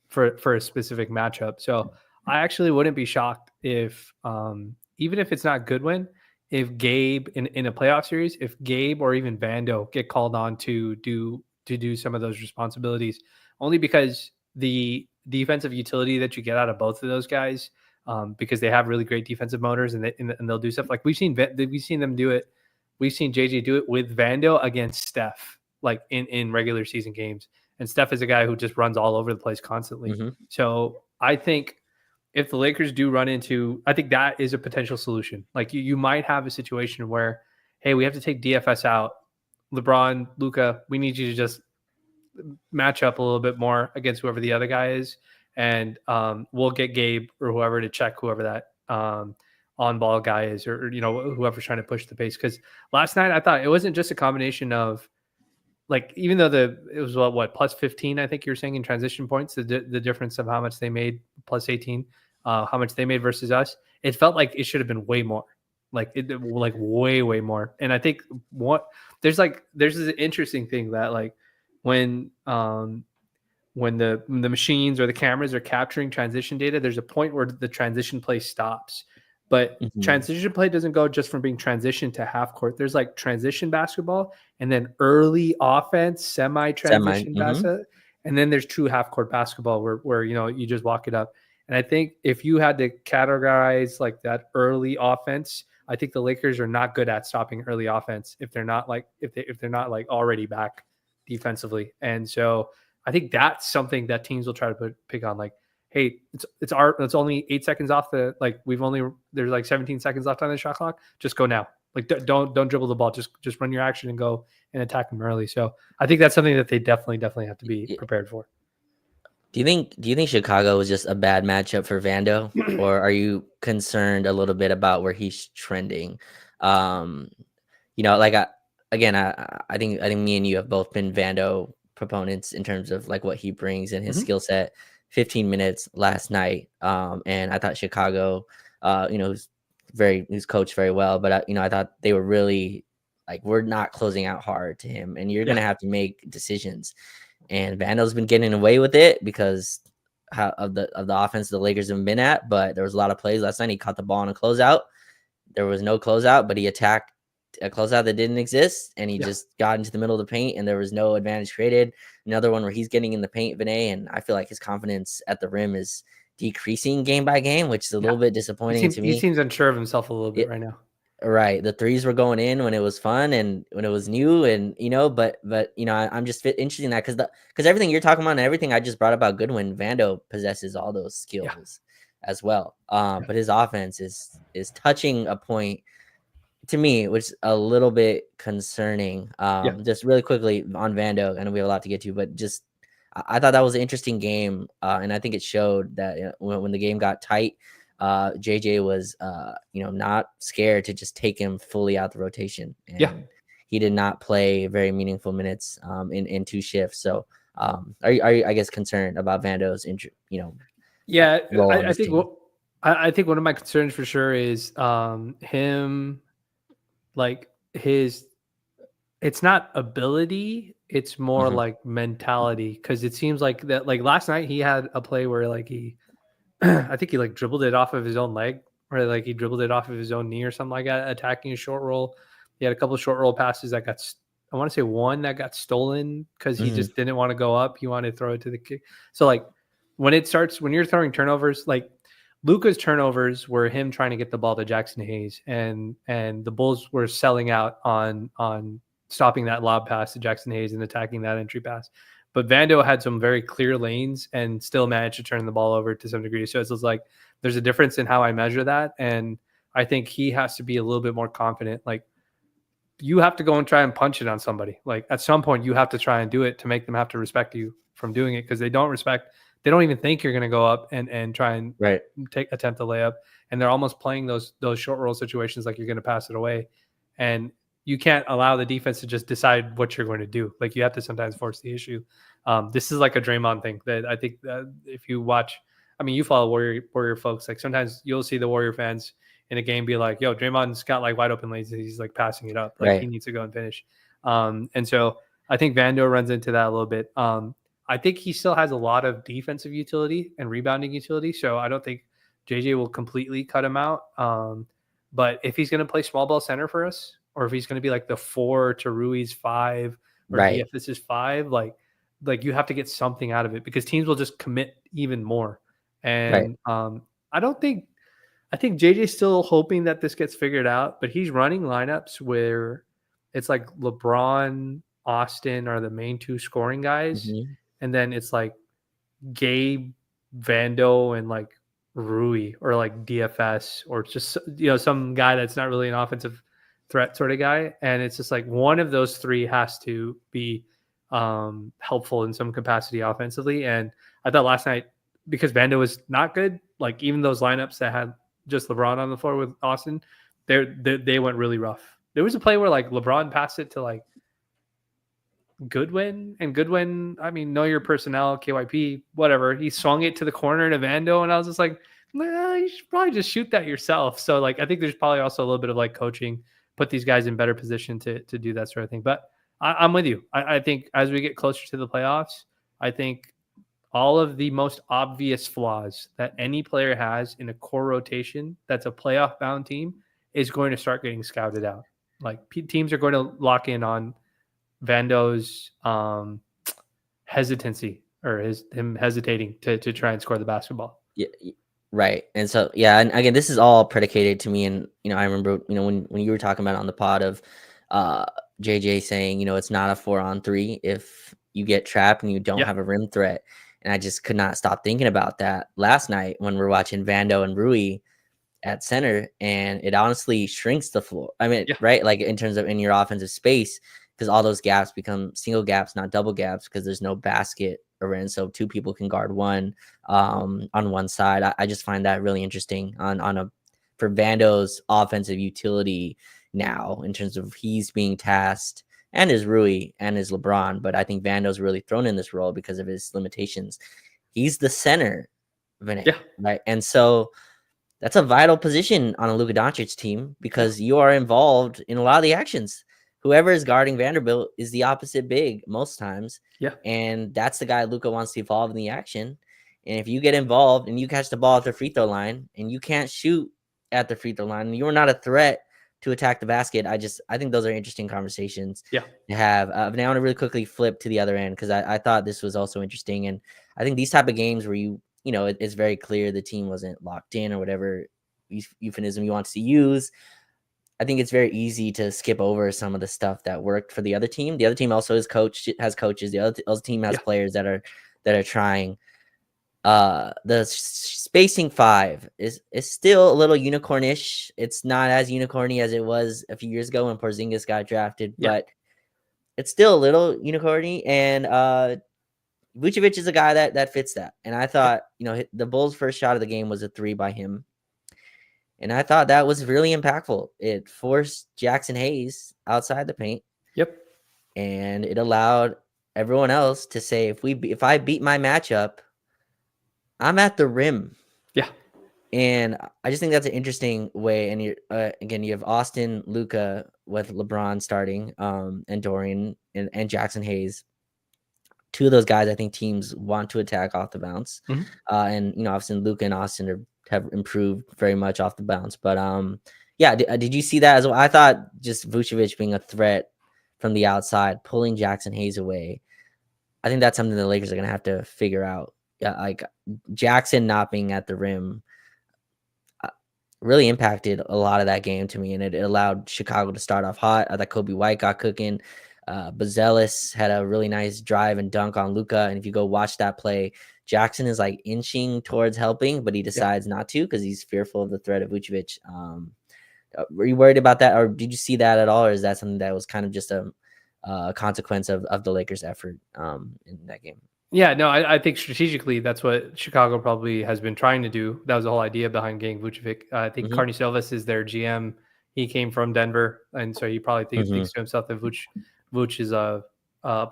for a specific matchup. So I actually wouldn't be shocked if even if it's not Goodwin, if Gabe in a playoff series, if Gabe or even Vando get called on to do some of those responsibilities, only because the defensive utility that you get out of both of those guys because they have really great defensive motors and they'll do stuff like we've seen them do it. We've seen JJ do it with Vando against Steph, like in regular season games. And Steph is a guy who just runs all over the place constantly. Mm-hmm. So I think if the Lakers do run into, I think that is a potential solution. Like you might have a situation where, hey, we have to take DFS out. LeBron, Luka, we need you to just match up a little bit more against whoever the other guy is, and we'll get Gabe or whoever to check whoever that on ball guy is, or whoever's trying to push the pace. Because last night I thought it wasn't just a combination of like even though it was what plus 15 I think you're saying in transition points, the difference of how much they made plus 18, how much they made versus us, it felt like it should have been way more. Like way more. And I think there's this interesting thing that like when the machines or the cameras are capturing transition data, there's a point where the transition play stops. But Mm-hmm. transition play doesn't go just from being transition to half court. There's like transition basketball and then early offense, semi-transition Mm-hmm. basketball. And then there's true half court basketball where you just walk it up. And I think if you had to categorize like that early offense, I think the Lakers are not good at stopping early offense if they're not like if they're not like already back. defensively. And so I think that's something that teams will try to pick on. Like, hey, it's only 8 seconds off the, like, there's like 17 seconds left on the shot clock. Just go now. Like, don't dribble the ball. Just run your action and go and attack them early. So I think that's something that they definitely have to be prepared for. Do you think Chicago was just a bad matchup for Vando, or are you concerned a little bit about where he's trending? Like I think me and you have both been Vando proponents in terms of like what he brings and his skill set. 15 minutes last night, and I thought Chicago, who's coached very well, but I thought they were really like, we're not closing out hard to him, and you're gonna have to make decisions. And Vando's been getting away with it because of the offense the Lakers have been at. But there was a lot of plays last night. He caught the ball on a closeout. There was no closeout, but he attacked a closeout that didn't exist, and he just got into the middle of the paint, and there was no advantage created. Another one where he's getting in the paint, Vinay, and I feel like his confidence at the rim is decreasing game by game, which is a little bit disappointing to me. He seems unsure of himself a little bit right now. Right. The threes were going in when it was fun and when it was new, and but I'm just interested in that because everything you're talking about and everything I just brought about Goodwin, Vando possesses all those skills as well. But his offense is touching a point to me, which is a little bit concerning. Just really quickly on Vando, I know we have a lot to get to, but just I thought that was an interesting game, and I think it showed that when the game got tight, JJ was not scared to just take him fully out the rotation, and he did not play very meaningful minutes in two shifts. So are you I guess concerned about Vando's role on this team? I think one of my concerns for sure is him, like it's not ability, it's more like mentality, because it seems like that, like last night he had a play where like I think he like dribbled it off of his own leg, or like he dribbled it off of his own knee or something like that, attacking a short roll. He had a couple of short roll passes that I want to say one that got stolen because he just didn't want to go up. He wanted to throw it to the kick. So like when you're throwing turnovers, like Luka's turnovers were him trying to get the ball to Jackson Hayes, and the Bulls were selling out on stopping that lob pass to Jackson Hayes and attacking that entry pass. But Vando had some very clear lanes and still managed to turn the ball over to some degree. So it's like there's a difference in how I measure that. And I think he has to be a little bit more confident. Like you have to go and try and punch it on somebody. Like at some point you have to try and do it to make them have to respect you from doing it, because they don't even think you're going to go up and try and attempt a layup. And they're almost playing those short roll situations like you're going to pass it away. And you can't allow the defense to just decide what you're going to do. Like you have to sometimes force the issue. This is like a Draymond thing that I think that if you watch, I mean, you follow Warrior folks, like sometimes you'll see the Warrior fans in a game be like, yo, Draymond's got like wide open lanes and he's like passing it up. Like he needs to go and finish. And so I think Vando runs into that a little bit. I think he still has a lot of defensive utility and rebounding utility. So I don't think JJ will completely cut him out. But if he's going to play small ball center for us, or if he's going to be like the 4 to Rui's 5, or DFS's 5, like you have to get something out of it, because teams will just commit even more. And I think JJ's still hoping that this gets figured out, but he's running lineups where it's like LeBron, Austin are the main 2 scoring guys. And then it's like Gabe, Vando, and like Rui, or like DFS, or just some guy that's not really an offensive threat sort of guy. And it's just like one of those 3 has to be helpful in some capacity offensively. And I thought last night, because Vando was not good, like even those lineups that had just LeBron on the floor with Austin, they went really rough. There was a play where like LeBron passed it to like Goodwin, and Goodwin, I mean, know your personnel, KYP, whatever. He swung it to the corner to Vando, and I was just like, nah, you should probably just shoot that yourself. So like, I think there's probably also a little bit of like coaching, put these guys in better position to do that sort of thing. But I'm with you. I think as we get closer to the playoffs, I think all of the most obvious flaws that any player has in a core rotation that's a playoff bound team is going to start getting scouted out. Like teams are going to lock in on Vando's hesitancy, or him hesitating to try and score the basketball. Yeah, right. And so and again, this is all predicated to me. And I remember when you were talking about on the pod of JJ saying, it's not a 4-on-3 if you get trapped and you don't Yeah. have a rim threat. And I just could not stop thinking about that last night when we're watching Vando and Rui at center, and it honestly shrinks the floor. I mean, Yeah. right? Like in terms of in your offensive space, because all those gaps become single gaps, not double gaps, because there's no basket around. So two people can guard one on one side. I just find that really interesting on a for Vando's offensive utility now in terms of he's being tasked and his Rui and his LeBron. But I think Vando's really thrown in this role because of his limitations. He's the center, Vinay, Yeah. right? And so that's a vital position on a Luka Doncic team because you are involved in a lot of the actions. Whoever is guarding Vanderbilt is the opposite big most times. Yeah. And that's the guy Luka wants to evolve in the action. And if you get involved and you catch the ball at the free throw line and you can't shoot at the free throw line, and you're not a threat to attack the basket. I think those are interesting conversations Yeah. to have. Now I want to really quickly flip to the other end because I thought this was also interesting. And I think these type of games where it's very clear the team wasn't locked in or whatever euphemism you want to use. I think it's very easy to skip over some of the stuff that worked for the other team. The other team also has coaches. The other team has Yeah. players that are trying. The spacing 5 is still a little unicornish. It's not as unicorny as it was a few years ago when Porzingis got drafted, Yeah. but it's still a little unicorny. And Vucevic is a guy that fits that. And I thought, the Bulls' first shot of the game was a 3 by him. And I thought that was really impactful. It forced Jackson Hayes outside the paint. Yep. And it allowed everyone else to say, if I beat my matchup, I'm at the rim. Yeah. And I just think that's an interesting way. And again, you have Austin, Luka with LeBron starting, and Dorian and Jackson Hayes. Two of those guys, I think teams want to attack off the bounce. Mhm. And obviously Luka and Austin have improved very much off the bounce. But yeah, did you see that as well? I thought just Vucevic being a threat from the outside, pulling Jackson Hayes away. I think that's something the Lakers are going to have to figure out. Yeah, like Jackson not being at the rim really impacted a lot of that game to me, and it allowed Chicago to start off hot. I thought Kobe White got cooking. Bazelis had a really nice drive and dunk on Luka, and if you go watch that play, Jackson is like inching towards helping, but he decides not to because he's fearful of the threat of Vucevic. Were you worried about that, or did you see that at all, or is that something that was kind of just a consequence of the Lakers' effort in that game? Yeah, no, I think strategically that's what Chicago probably has been trying to do. That was the whole idea behind getting Vucevic. I think Carney Silvas is their GM. He came from Denver, and so he probably thinks to himself that Vuce is a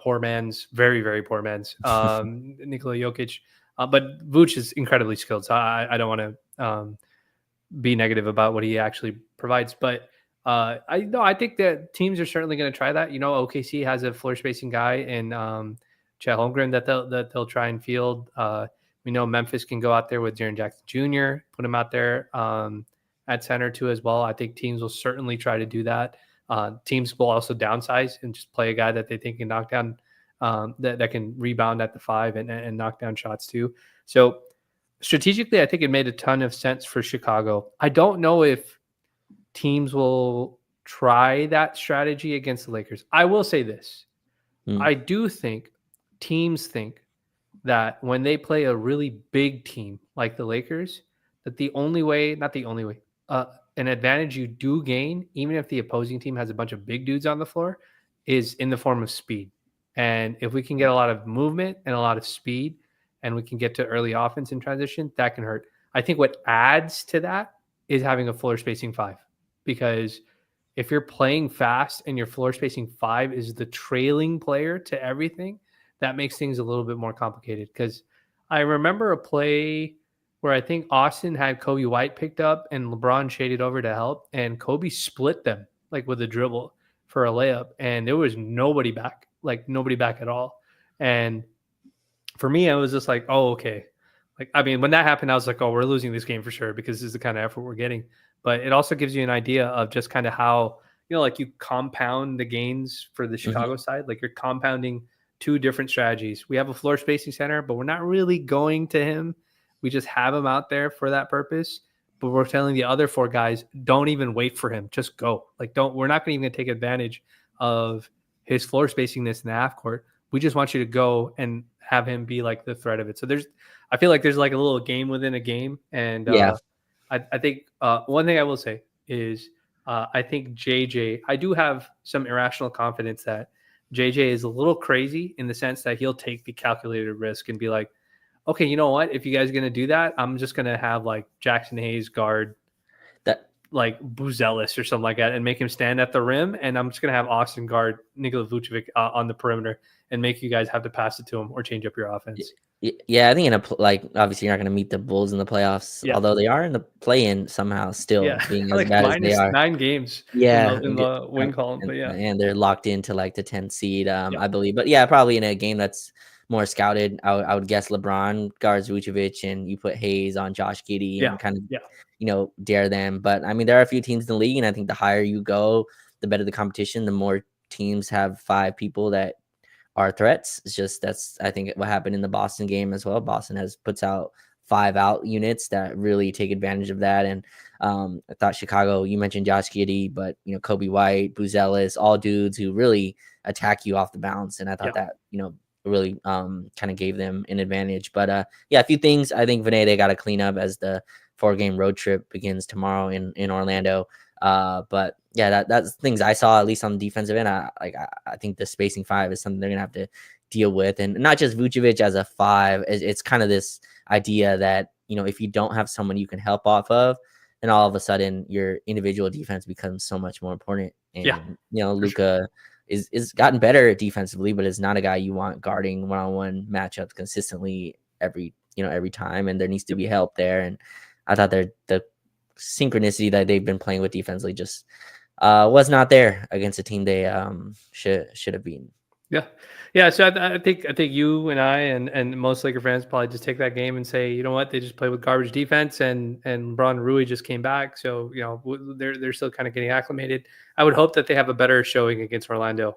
poor man's, very, very poor man's Nikola Jokic. But Vuce is incredibly skilled, so I don't want to be negative about what he actually provides. But I think that teams are certainly going to try that. OKC has a floor spacing guy in Chet Holmgren that they'll try and field. We know Memphis can go out there with Jaren Jackson Jr., put him out there at center too as well. I think teams will certainly try to do that. Teams will also downsize and just play a guy that they think can knock down, that can rebound at the 5 and knock down shots too. So strategically, I think it made a ton of sense for Chicago. I don't know if teams will try that strategy against the Lakers. I will say this. I do think teams think that when they play a really big team like the Lakers, that an advantage you do gain, even if the opposing team has a bunch of big dudes on the floor, is in the form of speed. And if we can get a lot of movement and a lot of speed, and we can get to early offense in transition, that can hurt. I think what adds to that is having a floor spacing 5, because if you're playing fast and your floor spacing 5 is the trailing player to everything, that makes things a little bit more complicated. Because I remember a play where I think Austin had Kobe White picked up and LeBron shaded over to help, and Kobe split them like with a dribble for a layup, and there was nobody back at all. And for me, I was just like, oh, okay. Like, I mean, when that happened, I was like, oh, we're losing this game for sure because this is the kind of effort we're getting. But it also gives you an idea of just kind of how, like you compound the gains for the Chicago side. Like you're compounding two different strategies. We have a floor spacing center, but we're not really going to him. We just have him out there for that purpose. But we're telling the other 4 guys, don't even wait for him. Just go. Like, we're not even going to take advantage of his floor spacingness in the half court. We just want you to go and have him be like the threat of it. So I feel like there's like a little game within a game. And Yeah. I think one thing I will say is I think I do have some irrational confidence that JJ is a little crazy in the sense that he'll take the calculated risk and be like, okay, you know what? If you guys are going to do that, I'm just going to have like Jackson Hayes guard That like Buzelis or something like that and make him stand at the rim. And I'm just going to have Austin guard Nikola Vucevic on the perimeter and make you guys have to pass it to him or change up your offense. Yeah, I think like obviously you're not going to meet the Bulls in the playoffs, Yeah. although they are in the play-in somehow still Yeah. being as Like bad as they are. -9 games Yeah, in the win column. But yeah. and they're locked into like the 10th seed, Yeah. I believe. But yeah, probably in a game that's more scouted, I would guess LeBron guards Vucevic and you put Hayes on Josh Giddey and kind of dare them. But I mean, there are a few teams in the league, and I think the higher you go, the better the competition. The more teams have 5 people that are threats. It's just that's I think what happened in the Boston game as well. Boston puts out 5 out units that really take advantage of that. And I thought Chicago, you mentioned Josh Giddey, but Kobe White, Buzelis, all dudes who really attack you off the bounce. And I thought that really kind of gave them an advantage. But yeah, a few things I think Vinay they got to clean up as the 4-game road trip begins tomorrow in Orlando. But yeah, that's things I saw at least on the defensive end. I think the spacing 5 is something they're gonna have to deal with, and not just Vucevic as a 5. It's kind of this idea that if you don't have someone you can help off of, then all of a sudden your individual defense becomes so much more important. And Luka is gotten better defensively, but is not a guy you want guarding one-on-one matchups consistently every time, and there needs to be help there. And I thought the synchronicity that they've been playing with defensively just was not there against a team they should have beaten. Yeah. So I think you and I and most Laker fans probably just take that game and say, you know what, they just played with garbage defense, and LeBron and Rui just came back, so they're still kind of getting acclimated. I would hope that they have a better showing against Orlando,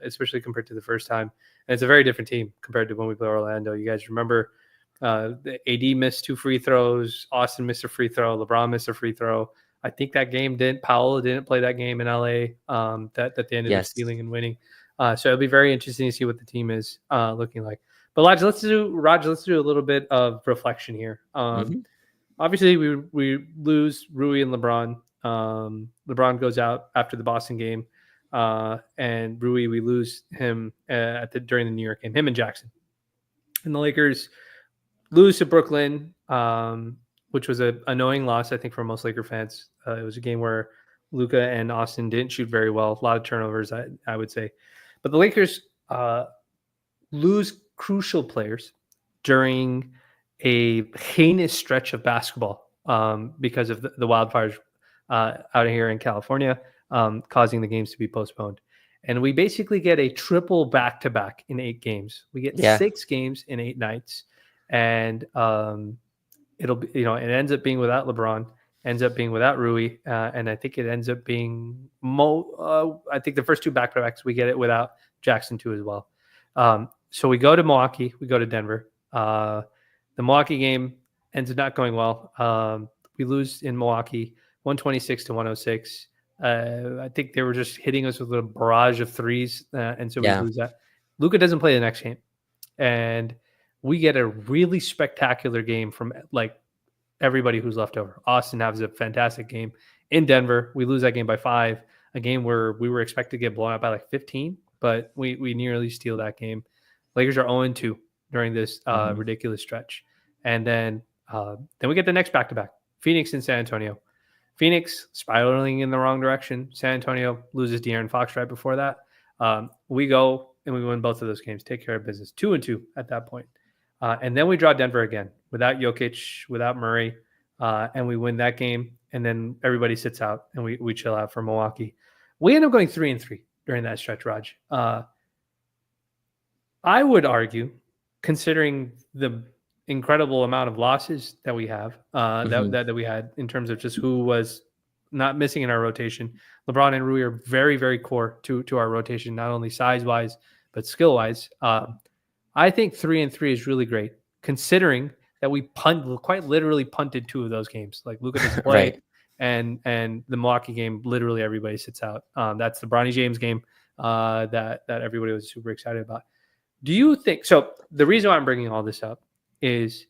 especially compared to the first time. And it's a very different team compared to when we play Orlando. You guys remember the AD missed 2 free throws, Austin missed a free throw, LeBron missed a free throw. I think that game Powell didn't play that game in LA that they ended up stealing and winning. So it'll be very interesting to see what the team is looking like. But Raj, let's do a little bit of reflection here. Obviously, we lose Rui and LeBron. LeBron goes out after the Boston game, and Rui, we lose him during the New York game. Him and Jackson, and the Lakers lose to Brooklyn, which was an annoying loss, I think, for most Laker fans. It was a game where Luka and Austin didn't shoot very well. A lot of turnovers, I would say. But the Lakers lose crucial players during a heinous stretch of basketball because of the wildfires out here in California, causing the games to be postponed. And we basically get a triple back-to-back in 8 games. We get 6 games in 8 nights. And it'll be, it ends up being without LeBron, ends up being without Rui, and I think it ends up being I think the first 2 back-to-backs we get it without Jackson too as well. So we go to Milwaukee, we go to Denver. The Milwaukee game ends up not going well. We lose in Milwaukee, 126-106. I think they were just hitting us with a barrage of threes, and so we lose that. Luka doesn't play the next game, and we get a really spectacular game from like everybody who's left over. Austin has a fantastic game in Denver. We lose that game by 5, a game where we were expected to get blown out by like 15, but we nearly steal that game. Lakers are 0-2 during this ridiculous stretch. And then we get the next back-to-back, Phoenix and San Antonio. Phoenix spiraling in the wrong direction. San Antonio loses De'Aaron Fox right before that. We go and we win both of those games, take care of business, 2-2 at that point. And then we draw Denver again without Jokic, without Murray, and we win that game. And then everybody sits out and we chill out for Milwaukee. We end up going 3-3 during that stretch, Raj. I would argue, considering the incredible amount of losses that we have, that we had in terms of just who was not missing in our rotation. LeBron and Rui are very, very core to our rotation, not only size-wise, but skill-wise. I think 3-3 is really great, considering that we quite literally punted 2 of those games. Like Luka doesn't play, and the Milwaukee game, literally everybody sits out. That's the Bronny James game that everybody was super excited about. Do you think so? The reason why I'm bringing all this up is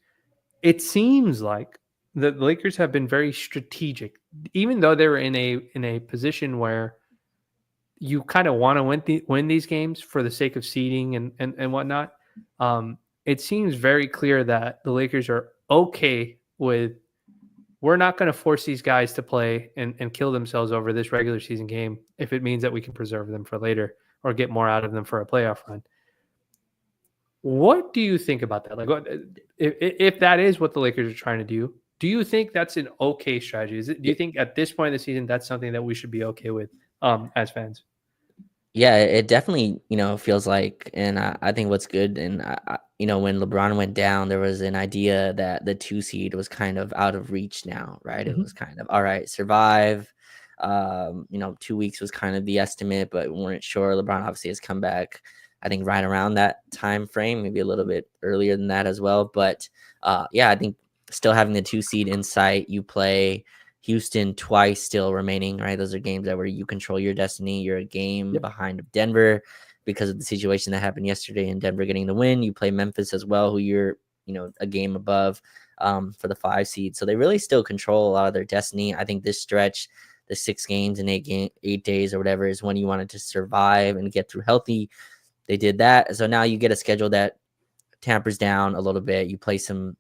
it seems like the Lakers have been very strategic, even though they were in a position where you kind of want to win these games for the sake of seeding and whatnot. It seems very clear that the Lakers are okay with, we're not going to force these guys to play and kill themselves over this regular season game if it means that we can preserve them for later or get more out of them for a playoff run. What do you think about that? Like, if that is what the Lakers are trying to do you think that's an okay strategy? Do you think at this point in the season that's something that we should be okay with as fans? Yeah, it definitely, feels like, and I think what's good, and when LeBron went down, there was an idea that the 2 seed was kind of out of reach now, right? It was kind of, all right, survive. 2 weeks was kind of the estimate, but we weren't sure. LeBron obviously has come back, I think, right around that time frame, maybe a little bit earlier than that as well. But I think still having the 2 seed in sight, you play Houston twice still remaining, right? Those are games that where you control your destiny. You're a game Yep. behind of Denver because of the situation that happened yesterday in Denver getting the win. You play Memphis as well, who you're, a game above for the 5 seed. So they really still control a lot of their destiny. I think this stretch, the 6 games in 8 days or whatever, is when you wanted to survive and get through healthy. They did that. So now you get a schedule that tampers down a little bit. You play some,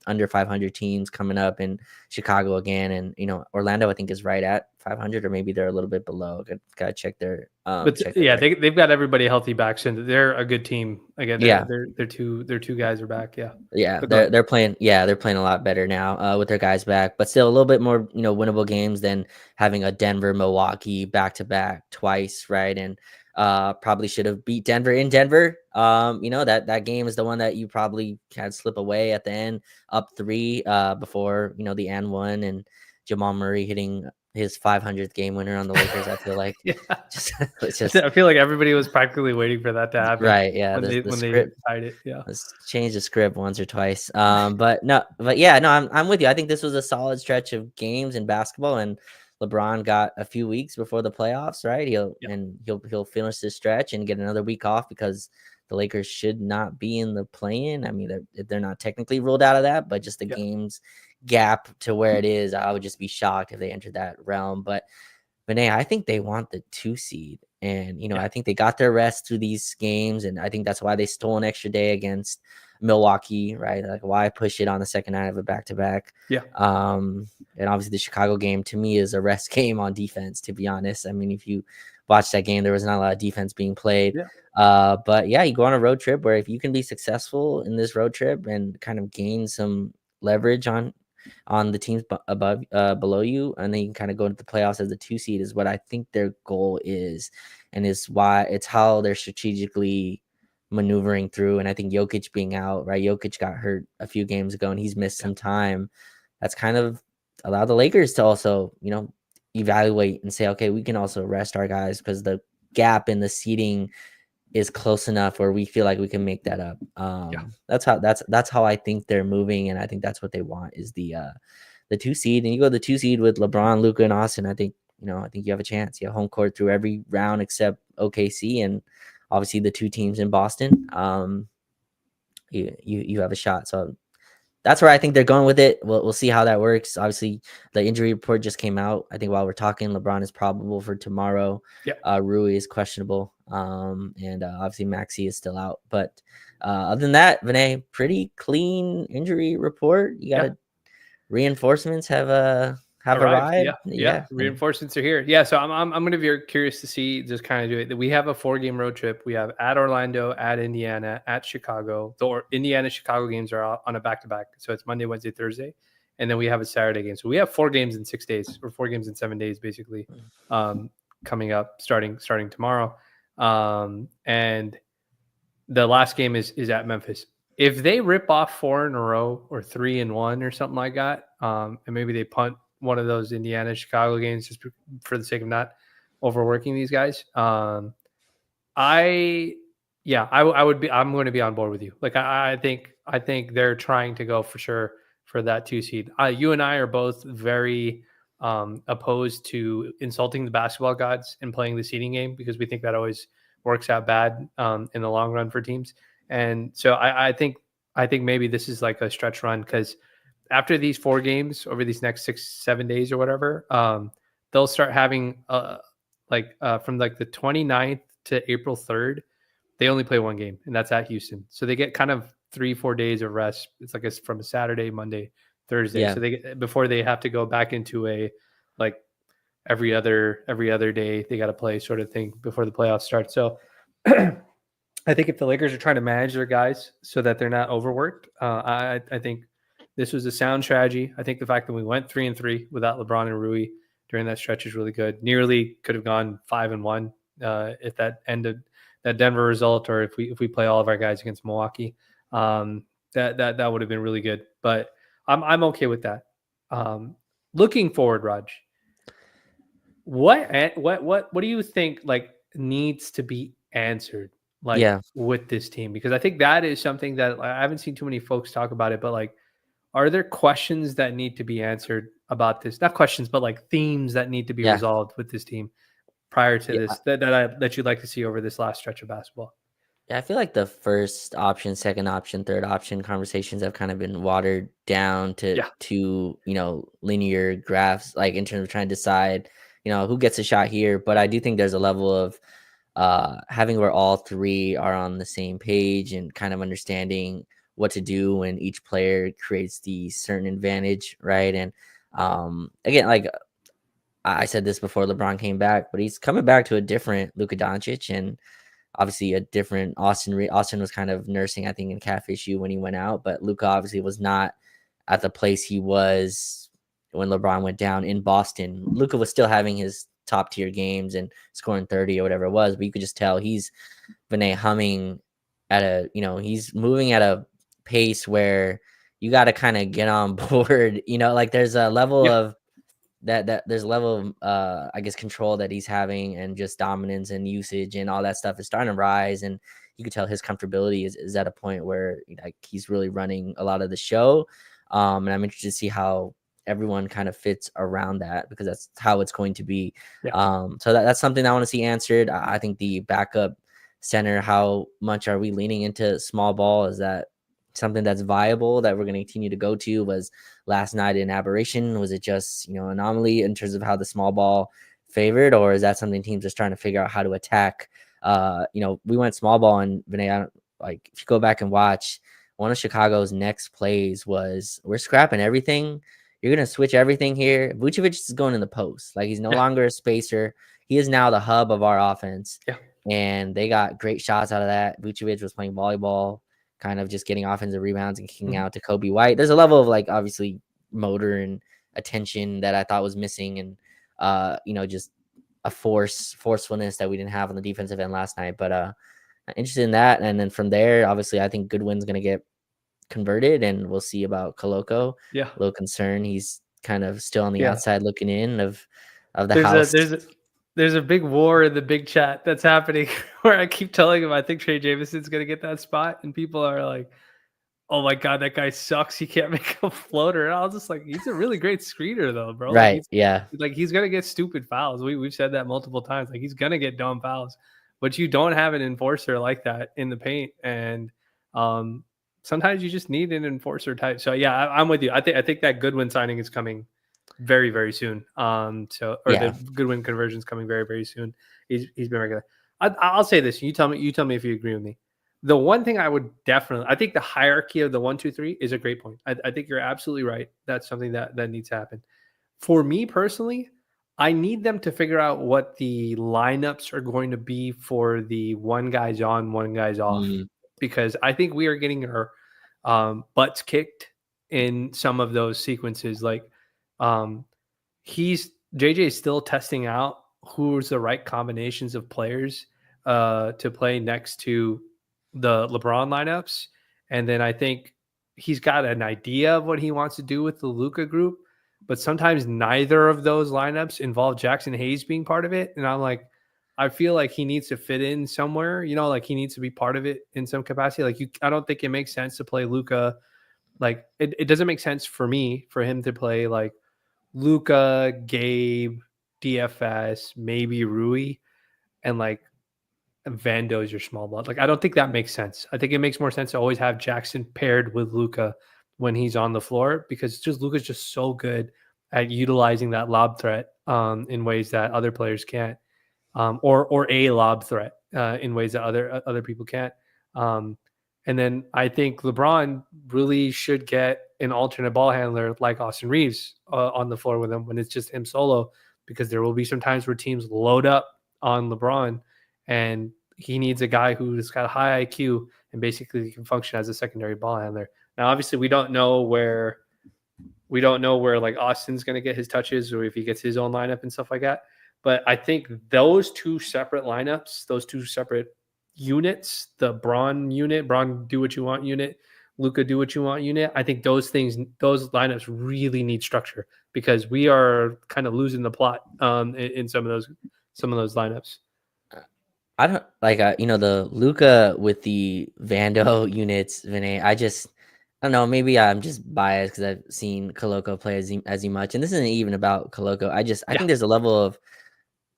under 500 teams coming up in Chicago again. And, Orlando, I think, is right at 500, or maybe they're a little bit below. Gotta check their, they've got everybody healthy back. So they're a good team. Again, their two guys are back. Yeah. Yeah. They're playing a lot better now with their guys back, but still a little bit more, winnable games than having a Denver, Milwaukee back-to-back twice. Right. And, probably should have beat Denver in Denver. That game is the one that you probably had slip away at the end, up 3 before the and 1, and Jamal Murray hitting his 500th game winner on the Lakers. I feel like I feel like everybody was practically waiting for that to happen. Right. Yeah. When The they script, tied it. Yeah. let's change the script once or twice. I'm with you. I think this was a solid stretch of games in basketball, and LeBron got a few weeks before the playoffs, right? He'll finish this stretch and get another week off because the Lakers should not be in the play-in. I mean, they're not technically ruled out of that, but just the games gap to where it is, I would just be shocked if they entered that realm. But Vinay, I think they want the 2 seed, and I think they got their rest through these games, and I think that's why they stole an extra day against Milwaukee, right? Like, why push it on the second night of a back-to-back? Yeah. And obviously the Chicago game to me is a rest game on defense, to be honest. I mean, if you watch that game, there was not a lot of defense being played. Yeah. But you go on a road trip where if you can be successful in this road trip and kind of gain some leverage on the teams above below you, and then you can kind of go into the playoffs as a 2 seed, is what I think their goal is, and is why it's how they're strategically maneuvering through. And I think Jokic being out, right? Jokic got hurt a few games ago and he's missed some time. That's kind of allowed the Lakers to also, evaluate and say, okay, we can also rest our guys because the gap in the seeding is close enough where we feel like we can make that up. That's how I think they're moving, and I think that's what they want is the 2 seed. And you go the 2 seed with LeBron, Luka, and Austin. I think you have a chance. You have home court through every round except OKC, and obviously the 2 teams in Boston. You have a shot. So that's where I think they're going with it. We'll see how that works. Obviously, the injury report just came out. I think while we're talking, LeBron is probable for tomorrow. Rui is questionable. And obviously Maxey is still out. But other than that, Vinay, pretty clean injury report. You got reinforcements have arrived. Yeah. Reinforcements are here. Yeah. So I'm going to be curious to see, just kind of do it. We have a 4-game road trip. We have at Orlando, at Indiana, at Chicago. The Indiana Chicago games are on a back-to-back. So it's Monday, Wednesday, Thursday. And then we have a Saturday game. So we have 4 games in 6 days, or 4 games in 7 days, basically, coming up, starting tomorrow. And the last game is at Memphis. If they rip off 4 in a row or 3 in 1 or something like that, and maybe they punt one of those Indiana Chicago games just for the sake of not overworking these guys, I'm going to be on board with you. Like I think they're trying to go for sure for that 2 seed. You and I are both very opposed to insulting the basketball gods and playing the seeding game, because we think that always works out bad in the long run for teams. And so I think maybe this is like a stretch run, because after these 4 games over these next 6-7 days or whatever, they'll start having from like the 29th to April 3rd, they only play 1 game, and that's at Houston. So they get kind of 3-4 days of rest. It's like from a Saturday, Monday, Thursday. Yeah. So before they have to go back into a like every other day they got to play sort of thing before the playoffs start. So I think if the Lakers are trying to manage their guys so that they're not overworked, I think this was a sound strategy. I think the fact that we went 3-3 without LeBron and Rui during that stretch is really good. Nearly could have gone 5-1 if that ended that Denver result, or if we play all of our guys against Milwaukee. That would have been really good. But I'm okay with that. Looking forward, Raj, what do you think like needs to be answered like Yeah. with this team? Because I think that is something that I haven't seen too many folks talk about it, but like, are there questions that need to be answered about this? Not questions, but like themes that need to be Yeah. resolved with this team prior to Yeah. this that you'd like to see over this last stretch of basketball. Yeah, I feel like the first option, second option, third option conversations have kind of been watered down Yeah. to linear graphs, like in terms of trying to decide, who gets a shot here. But I do think there's a level of having where all three are on the same page and kind of understanding what to do when each player creates the certain advantage, right? And again, like I said this before LeBron came back, but he's coming back to a different Luka Doncic and obviously a different Austin. Austin was kind of nursing, I think, in calf issue when he went out, but Luka obviously was not at the place he was when LeBron went down in Boston. Luka was still having his top tier games and scoring 30 or whatever it was, but you could just tell he's Vinay humming at he's moving at a pace where you got to kind of get on board. Like there's a level Yeah. of that there's a level of I guess control that he's having, and just dominance and usage and all that stuff is starting to rise, and you could tell his comfortability is at a point where like he's really running a lot of the show. And I'm interested to see how everyone kind of fits around that, because that's how it's going to be. Yeah. So that's something I want to see answered. I think the backup center, how much are we leaning into small ball? Is that something that's viable that we're going to continue to go to? Was last night an aberration? Was it just anomaly in terms of how the small ball favored, or is that something teams are trying to figure out how to attack? We went small ball, and Vinay, like if you go back and watch, one of Chicago's next plays was, we're scrapping everything. You're going to switch everything here. Vucevic is going in the post. Like he's no longer a spacer. He is now the hub of our offense. Yeah. And they got great shots out of that. Vucevic was playing volleyball, kind of just getting offensive rebounds and kicking out to Kobe White. There's a level of like obviously motor and attention that I thought was missing, and just a forcefulness that we didn't have on the defensive end last night. But interested in that. And then from there, obviously I think Goodwin's gonna get converted, and we'll see about Koloko. Yeah. A little concern. He's kind of still on the Yeah. outside looking in of the house. There's a big war in the big chat that's happening where I keep telling him I think Trey Jameson's gonna get that spot, and people are like, "Oh my god, that guy sucks. He can't make a floater." And I was just like, "He's a really great screener, though, bro. Right? Yeah. Like he's gonna get stupid fouls. We've said that multiple times. Like he's gonna get dumb fouls, but you don't have an enforcer like that in the paint, and sometimes you just need an enforcer type. So yeah, I'm with you. I think that Goodwin signing is coming very, very soon. The Goodwin conversion is coming very, very soon. He's been regular. I'll say this. You tell me if you agree with me. The one thing I would definitely, I think the hierarchy of the 1, 2, 3 is a great point. I think you're absolutely right. That's something that needs to happen. For me personally, I need them to figure out what the lineups are going to be for the one guy's on, one guy's off, because I think we are getting our butts kicked in some of those sequences. Like JJ is still testing out who's the right combinations of players to play next to the LeBron lineups. And then I think he's got an idea of what he wants to do with the Luka group, but sometimes neither of those lineups involve Jackson Hayes being part of it. And I'm like, I feel like he needs to fit in somewhere, like he needs to be part of it in some capacity. Like I don't think it makes sense to play Luka. Like it doesn't make sense for me for him to play like Luka, Gabe, DFS, maybe Rui, and like Vando is your small ball. Like I don't think that makes sense. I think it makes more sense to always have Jackson paired with Luka when he's on the floor because just Luka's just so good at utilizing that lob threat in ways that other players can't, or a lob threat in ways that other people can't. Um, and then I think LeBron really should get an alternate ball handler like Austin Reeves on the floor with him when it's just him solo, because there will be some times where teams load up on LeBron and he needs a guy who's got a high IQ and basically can function as a secondary ball handler. Now, obviously, we don't know where like Austin's going to get his touches or if he gets his own lineup and stuff like that. But I think those two separate lineups, those two separate units, the Braun unit, Braun do what you want unit, Luka do what you want unit. I think those lineups really need structure because we are kind of losing the plot in some of those lineups. I don't like the Luka with the Vando units, Vinay. I don't know. Maybe I'm just biased because I've seen Koloko play as much, and this isn't even about Koloko. I Yeah, think there's a level of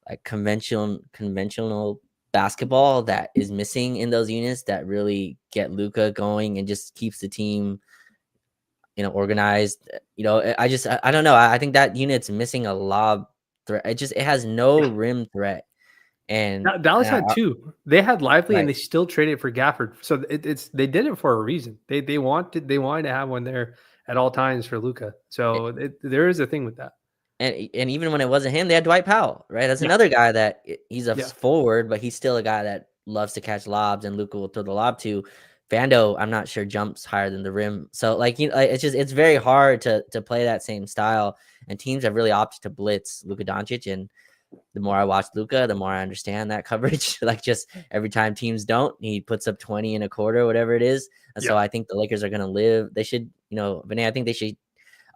like conventional basketball that is missing in those units that really get Luka going and just keeps the team organized. I don't know. I think that unit's missing a lob threat. It has no yeah. rim threat. And, Dallas and had two. They had Lively, and right. they still traded for Gafford. So it's they did it for a reason. They wanted to have one there at all times for Luca. So there is a thing with that. And even when it wasn't him, they had Dwight Powell, right? That's Yeah, another guy that he's a yeah, forward, but he's still a guy that loves to catch lobs, and Luka will throw the lob to. Vando, I'm not sure jumps higher than the rim, so it's very hard to play that same style. And teams have really opted to blitz Luka Doncic, and the more I watch Luka, the more I understand that coverage. Like just every time teams don't, he puts up 20 in a quarter, whatever it is. And yeah, so I think the Lakers are going to live. They should, Vinay, I think they should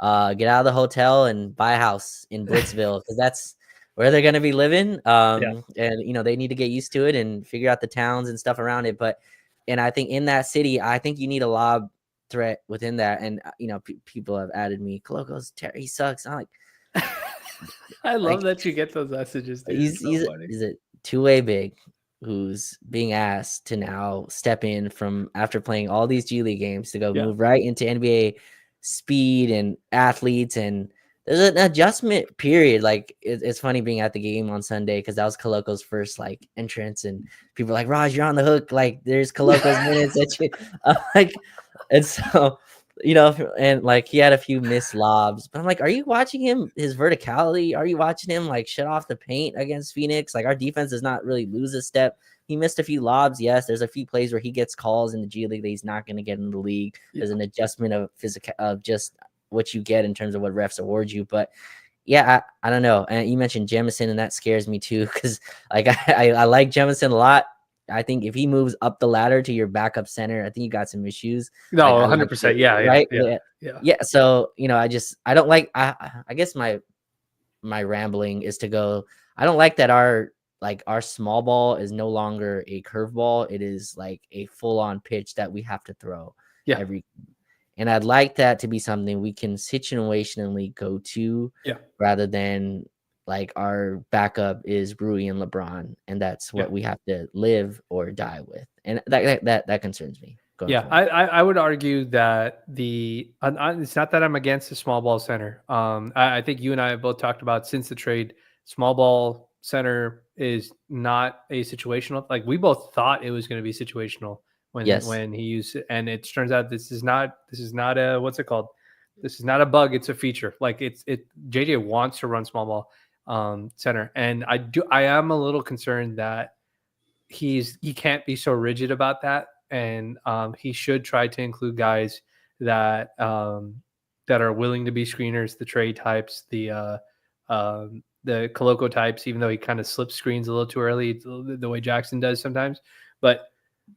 get out of the hotel and buy a house in Blitzville because that's where they're going to be living. yeah, And they need to get used to it and figure out the towns and stuff around it. And I think in that city, I think you need a lob threat within that. And people have added me, Coloco's he sucks. I'm I like love that you get those messages, dude. he's It's so he's funny. he's a two-way big who's being asked to now step in from after playing all these G League games to go Yeah, move right into NBA speed and athletes. And there's an adjustment period. Like it's funny being at the game on Sunday because that was Coloco's first like entrance, and people are like, Raj, you're on the hook. Like there's Coloco's minutes that you like, and so and like he had a few missed lobs, but I'm like, are you watching him, his verticality? Are you watching him like shut off the paint against Phoenix? Like our defense does not really lose a step. He missed a few lobs. Yes, there's a few plays where he gets calls in the G League that he's not going to get in the league. yeah, There's an adjustment of physical of just what you get in terms of what refs award you. But yeah, I don't know. And you mentioned Jemison, and that scares me too because like I like Jemison a lot. I think if he moves up the ladder to your backup center, I think you got some issues. Like no, I like 100%. Yeah, yeah, right? yeah, Yeah. yeah, Yeah. So, I don't like I guess my rambling is to go, I don't like that our small ball is no longer a curveball. It is like a full-on pitch that we have to throw yeah, every, and I'd like that to be something we can situationally go to yeah, rather than like our backup is Rui and LeBron, and that's yeah. what we have to live or die with. And that concerns me going Yeah, forward. I would argue that it's not that I'm against the small ball center. I think you and I have both talked about since the trade, small ball center is not a situational. Like we both thought it was going to be situational Yes. when he used it, and it turns out this is not a what's it called? This is not a bug. It's a feature. Like JJ wants to run small ball center, and I am a little concerned that he can't be so rigid about that, and he should try to include guys that are willing to be screeners, the Trey types, the Coloco types, even though he kind of slips screens a little too early, the way Jackson does sometimes. But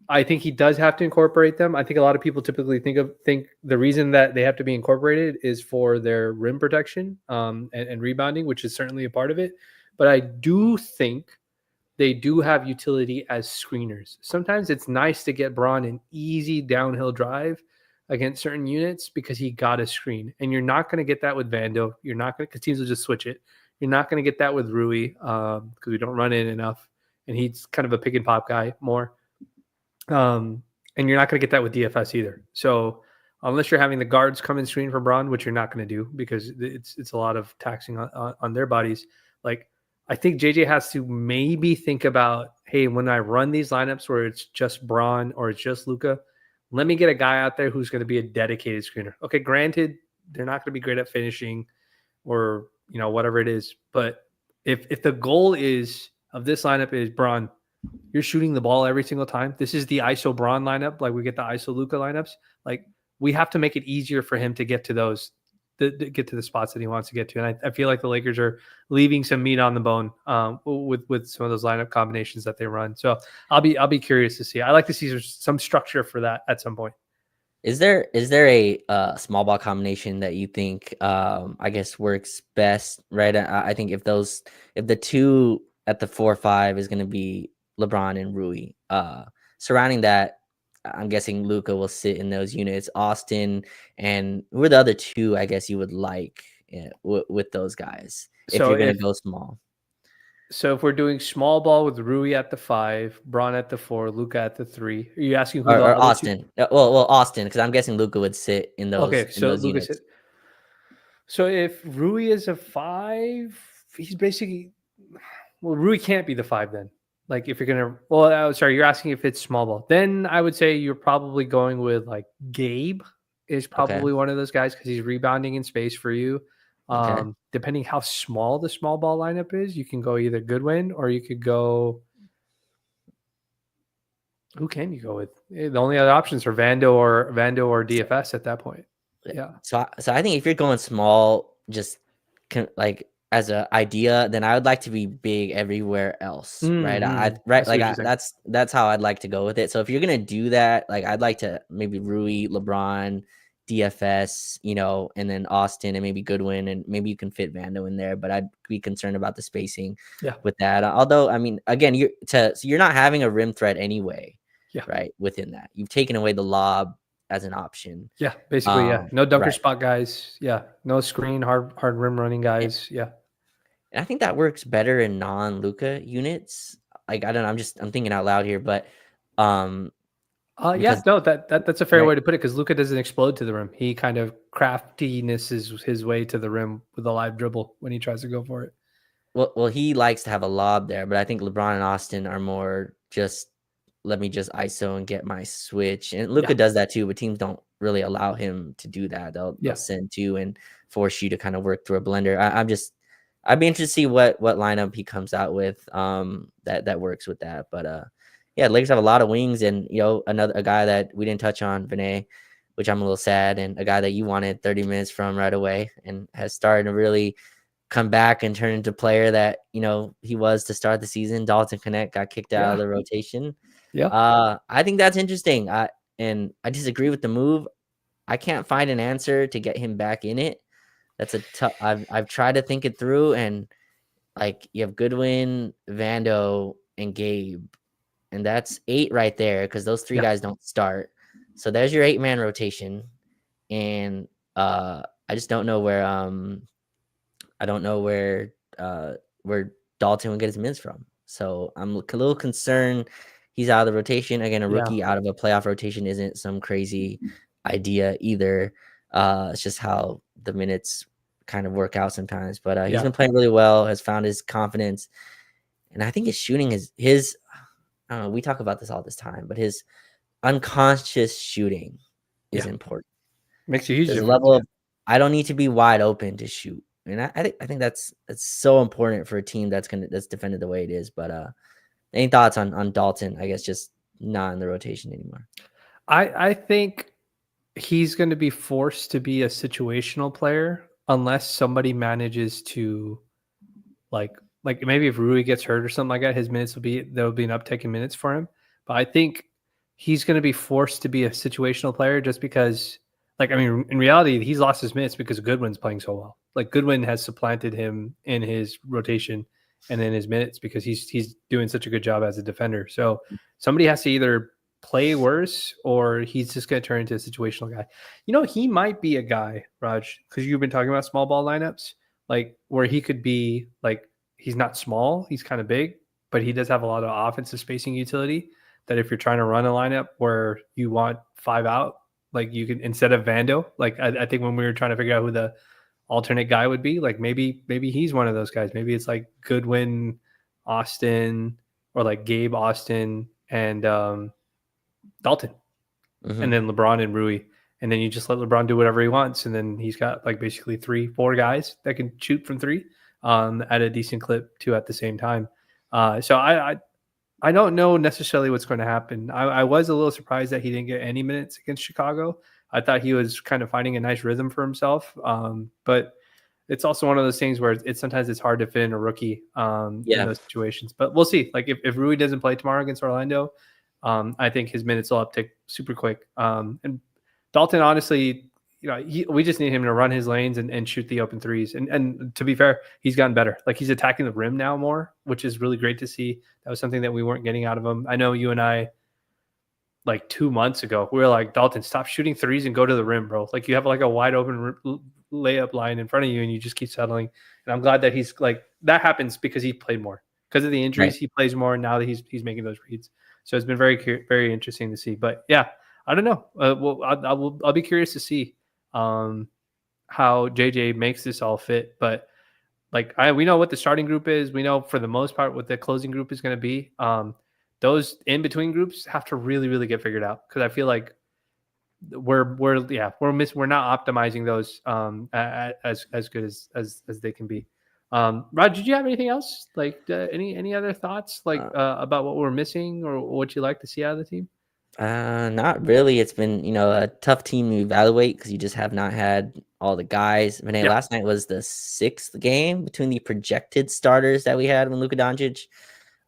I think he does have to incorporate them. I think a lot of people typically think the reason that they have to be incorporated is for their rim protection and rebounding, which is certainly a part of it. But I do think they do have utility as screeners. Sometimes it's nice to get Braun an easy downhill drive against certain units because he got a screen. And you're not going to get that with Vando. You're not going to, because teams will just switch it. You're not going to get that with Rui because we don't run in enough. And he's kind of a pick and pop guy more. And you're not going to get that with DFS either. So unless you're having the guards come and screen for Braun, which you're not going to do because it's a lot of taxing on their bodies. Like, I think JJ has to maybe think about, hey, when I run these lineups where it's just Braun or it's just Luka, let me get a guy out there who's going to be a dedicated screener. Okay, granted, they're not going to be great at finishing or, you know, whatever it is. But if the goal is of this lineup is Braun, you're shooting the ball every single time. This is the ISO Braun lineup. Like we get the ISO Luka lineups. Like we have to make it easier for him to get to those, get to the spots that he wants to get to. And I feel like the Lakers are leaving some meat on the bone with some of those lineup combinations that they run. So I'll be curious to see. I like to see some structure for that at some point. Is there a small ball combination that you think I guess works best, right? I think if the two at the 4-5 is going to be LeBron and Rui, surrounding that, I'm guessing Luka will sit in those units. Austin, and who are the other two? I guess you would like with those guys if So you're going to go small. So if we're doing small ball with Rui at the 5, Braun at the 4, Luka at the 3, are you asking who the Or other Austin? Well, Austin, because I'm guessing Luka would sit in those. Okay, so Luka units. said. So if Rui is a 5, he's basically, well, Rui can't be the 5 then. Like if you're gonna, well, sorry, you're asking if it's small ball. Then I would say you're probably going with like Gabe is probably one of those guys because he's rebounding in space for you. Okay. Depending how small the small ball lineup is, you can go either Goodwin or you could go. Who can you go with? The only other options are Vando or DFS at that point. Yeah. So I think if you're going small, just like as an idea, then I would like to be big everywhere else, right? That's how I'd like to go with it. So if you're gonna do that, like I'd like to maybe Rui, LeBron, DFS, you know, and then Austin and maybe Goodwin, and maybe you can fit Vando in there. But I'd be concerned about the spacing with that. Although, I mean, again, so you're not having a rim threat anyway, right? Within that, you've taken away the lob as an option. Yeah, basically, no dunker spot guys. Yeah, no screen, hard rim running guys. And I think that works better in non-Luka units. Like I don't know, I'm thinking out loud here, but that's a fair way to put it because Luka doesn't explode to the rim. He kind of craftiness is his way to the rim with a live dribble when he tries to go for it. Well, he likes to have a lob there, but I think LeBron and Austin are more just let me just ISO and get my switch. And Luka does that too, but teams don't really allow him to do that. They'll send to and force you to kind of work through a blender. I'd be interested to see what lineup he comes out with that works with that. But Lakers have a lot of wings, and you know, a guy that we didn't touch on, Vinay, which I'm a little sad, and a guy that you wanted 30 minutes from right away and has started to really come back and turn into a player that, you know, he was to start the season. Dalton Connect got kicked out of the rotation. I think that's interesting. And I disagree with the move. I can't find an answer to get him back in it. That's a tough. I've tried to think it through, and like you have Goodwin, Vando, and Gabe, and that's 8 right there because those 3 guys don't start. So there's your 8-man rotation, and I just don't know where where Dalton would get his minutes from. So I'm a little concerned. He's out of the rotation. Again, a rookie out of a playoff rotation isn't some crazy idea either. It's just how the minutes kind of work out sometimes. But he's been playing really well, has found his confidence. And I think his shooting is I don't know, we talk about this all this time, but his unconscious shooting is important. Makes a huge difference. Level of, I don't need to be wide open to shoot. And I think that's so important for a team that's defended the way it is. But any thoughts on Dalton? I guess just not in the rotation anymore. I think he's going to be forced to be a situational player unless somebody manages to like maybe if Rui gets hurt or something like that, his minutes there will be an uptick in minutes for him. But I think he's going to be forced to be a situational player just because, like, I mean, in reality, he's lost his minutes because Goodwin's playing so well. Like Goodwin has supplanted him in his rotation and in his minutes because he's doing such a good job as a defender. So somebody has to either play worse or he's just going to turn into a situational guy. He might be a guy, Raj, because you've been talking about small ball lineups, like where he could be like he's not small, he's kind of big, but he does have a lot of offensive spacing utility. That if you're trying to run a lineup where you want 5 out, like you can instead of Vando, like I think when we were trying to figure out who the alternate guy would be, like maybe he's one of those guys. Maybe it's like Goodwin, Austin, or like Gabe, Austin, and Dalton, and then LeBron and Rui, and then you just let LeBron do whatever he wants, and then he's got like basically 3-4 guys that can shoot from 3 at a decent clip too at the same time. So I don't know necessarily what's going to happen. I was a little surprised that he didn't get any minutes against Chicago. I thought he was kind of finding a nice rhythm for himself, but it's also one of those things where sometimes it's hard to fit in a rookie in those situations. But we'll see. Like if Rui doesn't play tomorrow against Orlando, I think his minutes will uptick super quick. And Dalton, honestly, we just need him to run his lanes and shoot the open threes. And to be fair, he's gotten better. Like he's attacking the rim now more, which is really great to see. That was something that we weren't getting out of him. I know you and I, like 2 months ago, we were like, Dalton, stop shooting threes and go to the rim, bro. Like you have like a wide open layup line in front of you and you just keep settling. And I'm glad that he's like, that happens because he played more. Because of the injuries, He plays more now that he's making those reads. So it's been very, very interesting to see. But yeah, I don't know. I'll be curious to see how JJ makes this all fit. But like we know what the starting group is. We know for the most part what the closing group is going to be. Those in between groups have to really, really get figured out because I feel like we're not optimizing those as good as they can be. Rod, did you have anything else? Like any other thoughts like about what we're missing or what you like to see out of the team? Not really. It's been, a tough team to evaluate because you just have not had all the guys. Vinay, last night was the 6th game between the projected starters that we had when Luka Doncic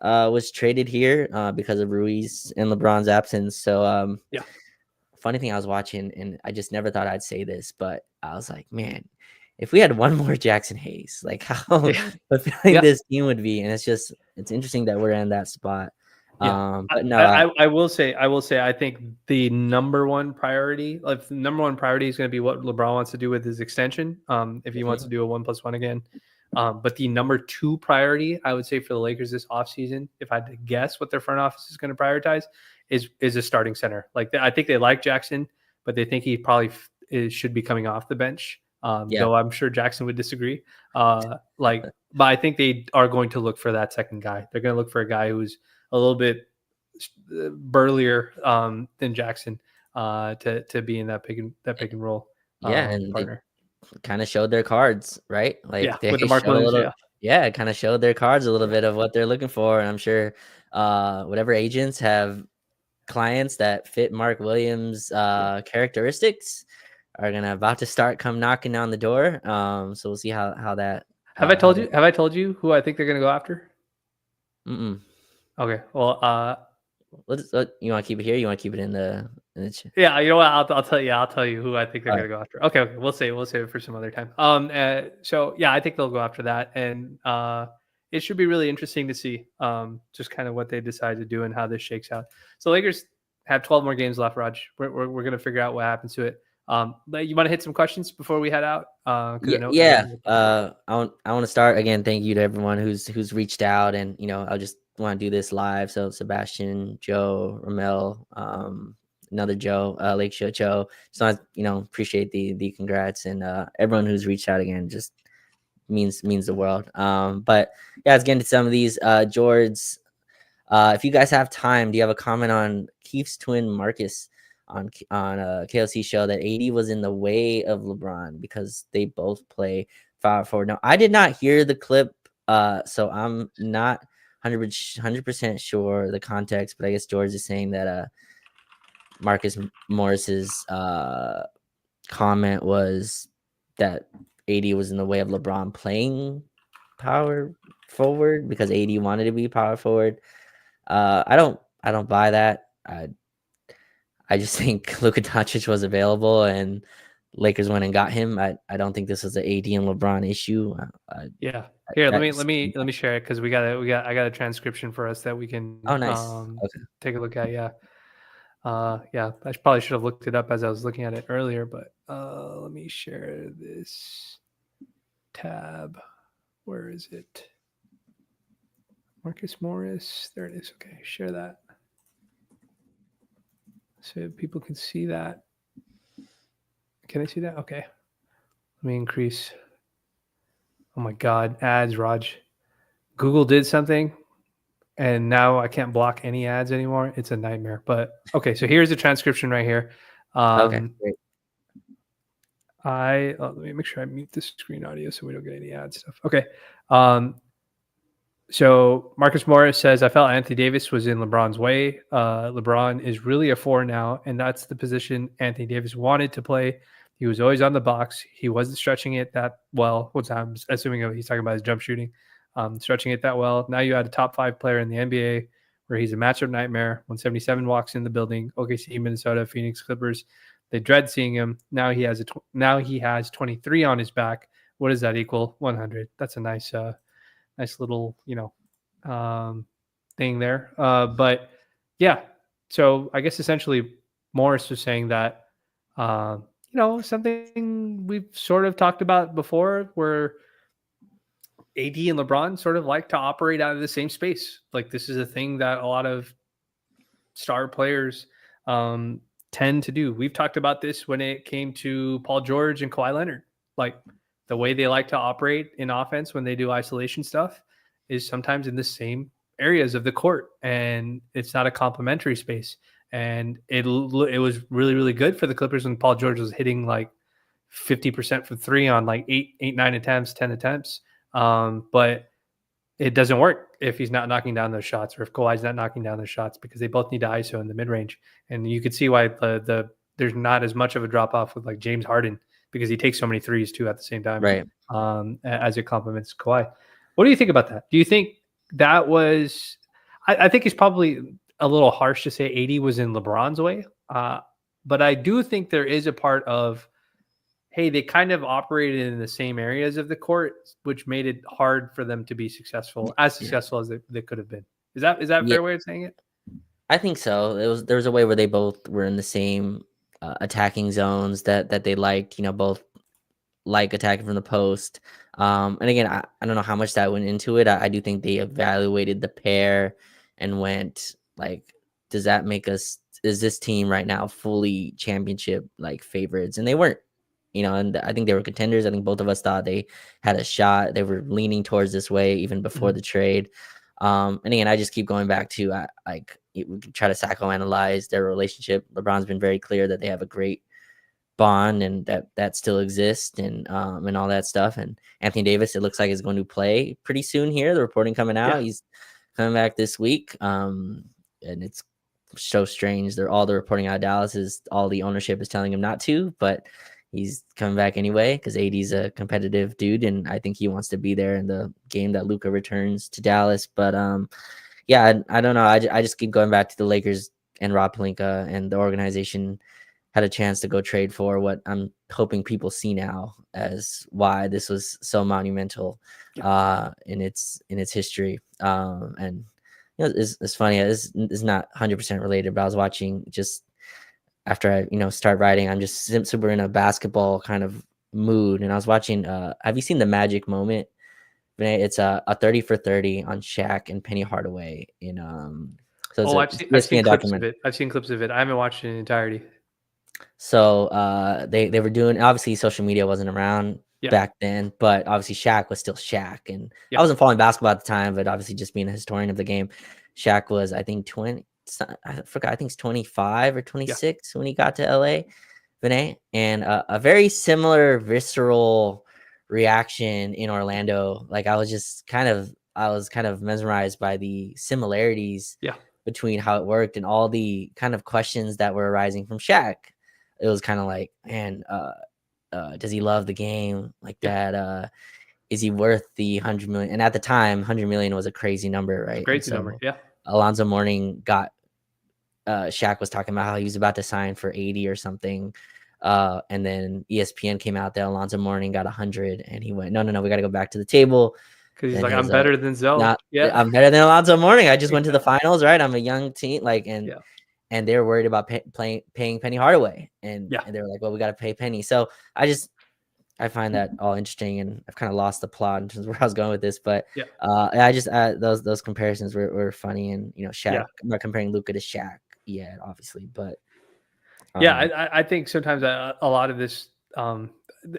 was traded here because of Ruiz and LeBron's absence. So, funny thing I was watching, and I just never thought I'd say this, but I was like, man, if we had one more Jackson Hayes, like how fulfilling this team would be. And it's interesting that we're in that spot. But no, I will say, I think the number one priority, like the number one priority is going to be what LeBron wants to do with his extension. If he wants to do a 1+1 again. But the number 2 priority, I would say for the Lakers this offseason, if I had to guess what their front office is going to prioritize is a starting center. Like I think they like Jackson, but they think he probably should be coming off the bench. Though I'm sure Jackson would disagree. But I think they are going to look for that second guy. They're going to look for a guy who's a little bit burlier than Jackson to be in that pick and roll. And partner. They kind of showed their cards, right? Like they with the Mark showed Williams, it kind of showed their cards a little bit of what they're looking for. And I'm sure whatever agents have clients that fit Mark Williams characteristics are about to start come knocking down the door. So we'll see how that. Have I told you who I think they're gonna go after? Okay. Well, you want to keep it here? You want to keep it in the yeah, you know what? I'll tell you who I think they're gonna go after. Okay. We'll save it for some other time. So yeah, I think they'll go after that, and it should be really interesting to see just kind of what they decide to do and how this shakes out. So Lakers have 12 more games left, Raj. We're gonna figure out what happens to it. But you want to hit some questions before we head out? I want to start again. Thank you to everyone who's reached out, and I just want to do this live. So Sebastian, Joe, Ramel, another Joe, Lakeshore Joe. So appreciate the congrats, and everyone who's reached out again just means the world. But yeah, let's get into some of these. George, if you guys have time, do you have a comment on Keith's twin Marcus on a KLC show that AD was in the way of LeBron because they both play power forward? Now, I did not hear the clip, so I'm not 100% sure the context, but I guess George is saying that Marcus Morris's comment was that AD was in the way of LeBron playing power forward because AD wanted to be power forward. I don't buy that. I just think Luka Doncic was available and Lakers went and got him. I don't think this was an AD and LeBron issue. Here, let me share it because I got a transcription for us that we can nice. take a look at. Yeah. Yeah, I probably should have looked it up as I was looking at it earlier, but let me share this tab. Where is it? Marcus Morris. There it is. Okay, share that so people can see that. Can I see that? Okay. Let me increase. Oh my God, ads, Raj. Google did something, and now I can't block any ads anymore. It's a nightmare. But okay, so here's the transcription right here. Okay, great. Let me make sure I mute the screen audio so we don't get any ad stuff. Okay. Um, so Marcus Morris says, I felt Anthony Davis was in LeBron's way. LeBron is really a 4 now, and that's the position Anthony Davis wanted to play. He was always on the box. He wasn't stretching it that well. I'm assuming he's talking about his jump shooting, stretching it that well. Now you had a top 5 player in the NBA where he's a matchup nightmare. When 77 walks in the building, OKC, Minnesota, Phoenix, Clippers, they dread seeing him. Now he has 23 on his back. What does that equal? 100. That's a nice little, thing there. But yeah, so I guess essentially Morris was saying that, something we've sort of talked about before where AD and LeBron sort of like to operate out of the same space. Like this is a thing that a lot of star players tend to do. We've talked about this when it came to Paul George and Kawhi Leonard. Like the way they like to operate in offense when they do isolation stuff is sometimes in the same areas of the court, and it's not a complementary space. And it was really, really good for the Clippers when Paul George was hitting like 50% from 3 on like 9 attempts, 10 attempts. But it doesn't work if he's not knocking down those shots, or if Kawhi's not knocking down those shots, because they both need to ISO in the mid range. And you could see why there's not as much of a drop off with like James Harden, because he takes so many threes too at the same time, right? As it complements Kawhi. What do you think about that? Do you think that was? I think it's probably a little harsh to say AD was in LeBron's way, but I do think there is a part of, hey, they kind of operated in the same areas of the court, which made it hard for them to be successful as they could have been. Is that a fair way of saying it? I think so. There was a way where they both were in the same attacking zones that they liked. Both like attacking from the post. And again, I don't know how much that went into it. I do think they evaluated the pair and went like, does that make us? Is this team right now fully championship like favorites? And they weren't. And I think they were contenders. I think both of us thought they had a shot. They were leaning towards this way even before the trade. And again, I just keep going back to we can try to psychoanalyze their relationship. LeBron's been very clear that they have a great bond and that still exists and all that stuff. And Anthony Davis, it looks like, is going to play pretty soon here. The reporting coming out, he's coming back this week. And it's so strange. All the reporting out of Dallas is all the ownership is telling him not to, but he's coming back anyway because AD's a competitive dude, and I think he wants to be there in the game that Luka returns to Dallas. But yeah, I don't know. I just keep going back to the Lakers and Rob Pelinka and the organization had a chance to go trade for what I'm hoping people see now as why this was so monumental in its history. And it's funny. This is not 100% related, but I was watching just after I start writing. I'm just super in a basketball kind of mood, and I was watching. Have you seen the Magic Moment? It's a 30 for 30 on Shaq and Penny Hardaway in I've seen clips of it. I've seen clips of it. I haven't watched it in entirety. So they were doing, obviously social media wasn't around back then, but obviously Shaq was still Shaq, and I wasn't following basketball at the time, but obviously just being a historian of the game, Shaq was, I think, 20. I forgot. I think it's 25 or 26 when he got to LA, Vinay, and a very similar visceral reaction in Orlando. Like I was kind of mesmerized by the similarities between how it worked and all the kind of questions that were arising from Shaq. It was kind of like, man, does he love the game like that? Is he worth the 100 million? And at the time, 100 million was a crazy number, right? Crazy number, yeah. Alonzo Mourning got Shaq was talking about how he was about to sign for 80 or something. And then ESPN came out that Alonzo Mourning got 100, and he went, no, we got to go back to the table. Because he's like, I'm better than Zoe. I'm better than Alonzo Mourning. I just went to the finals, right? I'm a young team, and and they were worried about paying Penny Hardaway, and Yeah. they were like, well, we got to pay Penny. So I find that all interesting, and I've kind of lost the plot in terms of where I was going with this, but Yeah. those comparisons were funny, and Shaq. Yeah. I'm not comparing Luka to Shaq yet, obviously, but Yeah, um, I think sometimes a lot of this,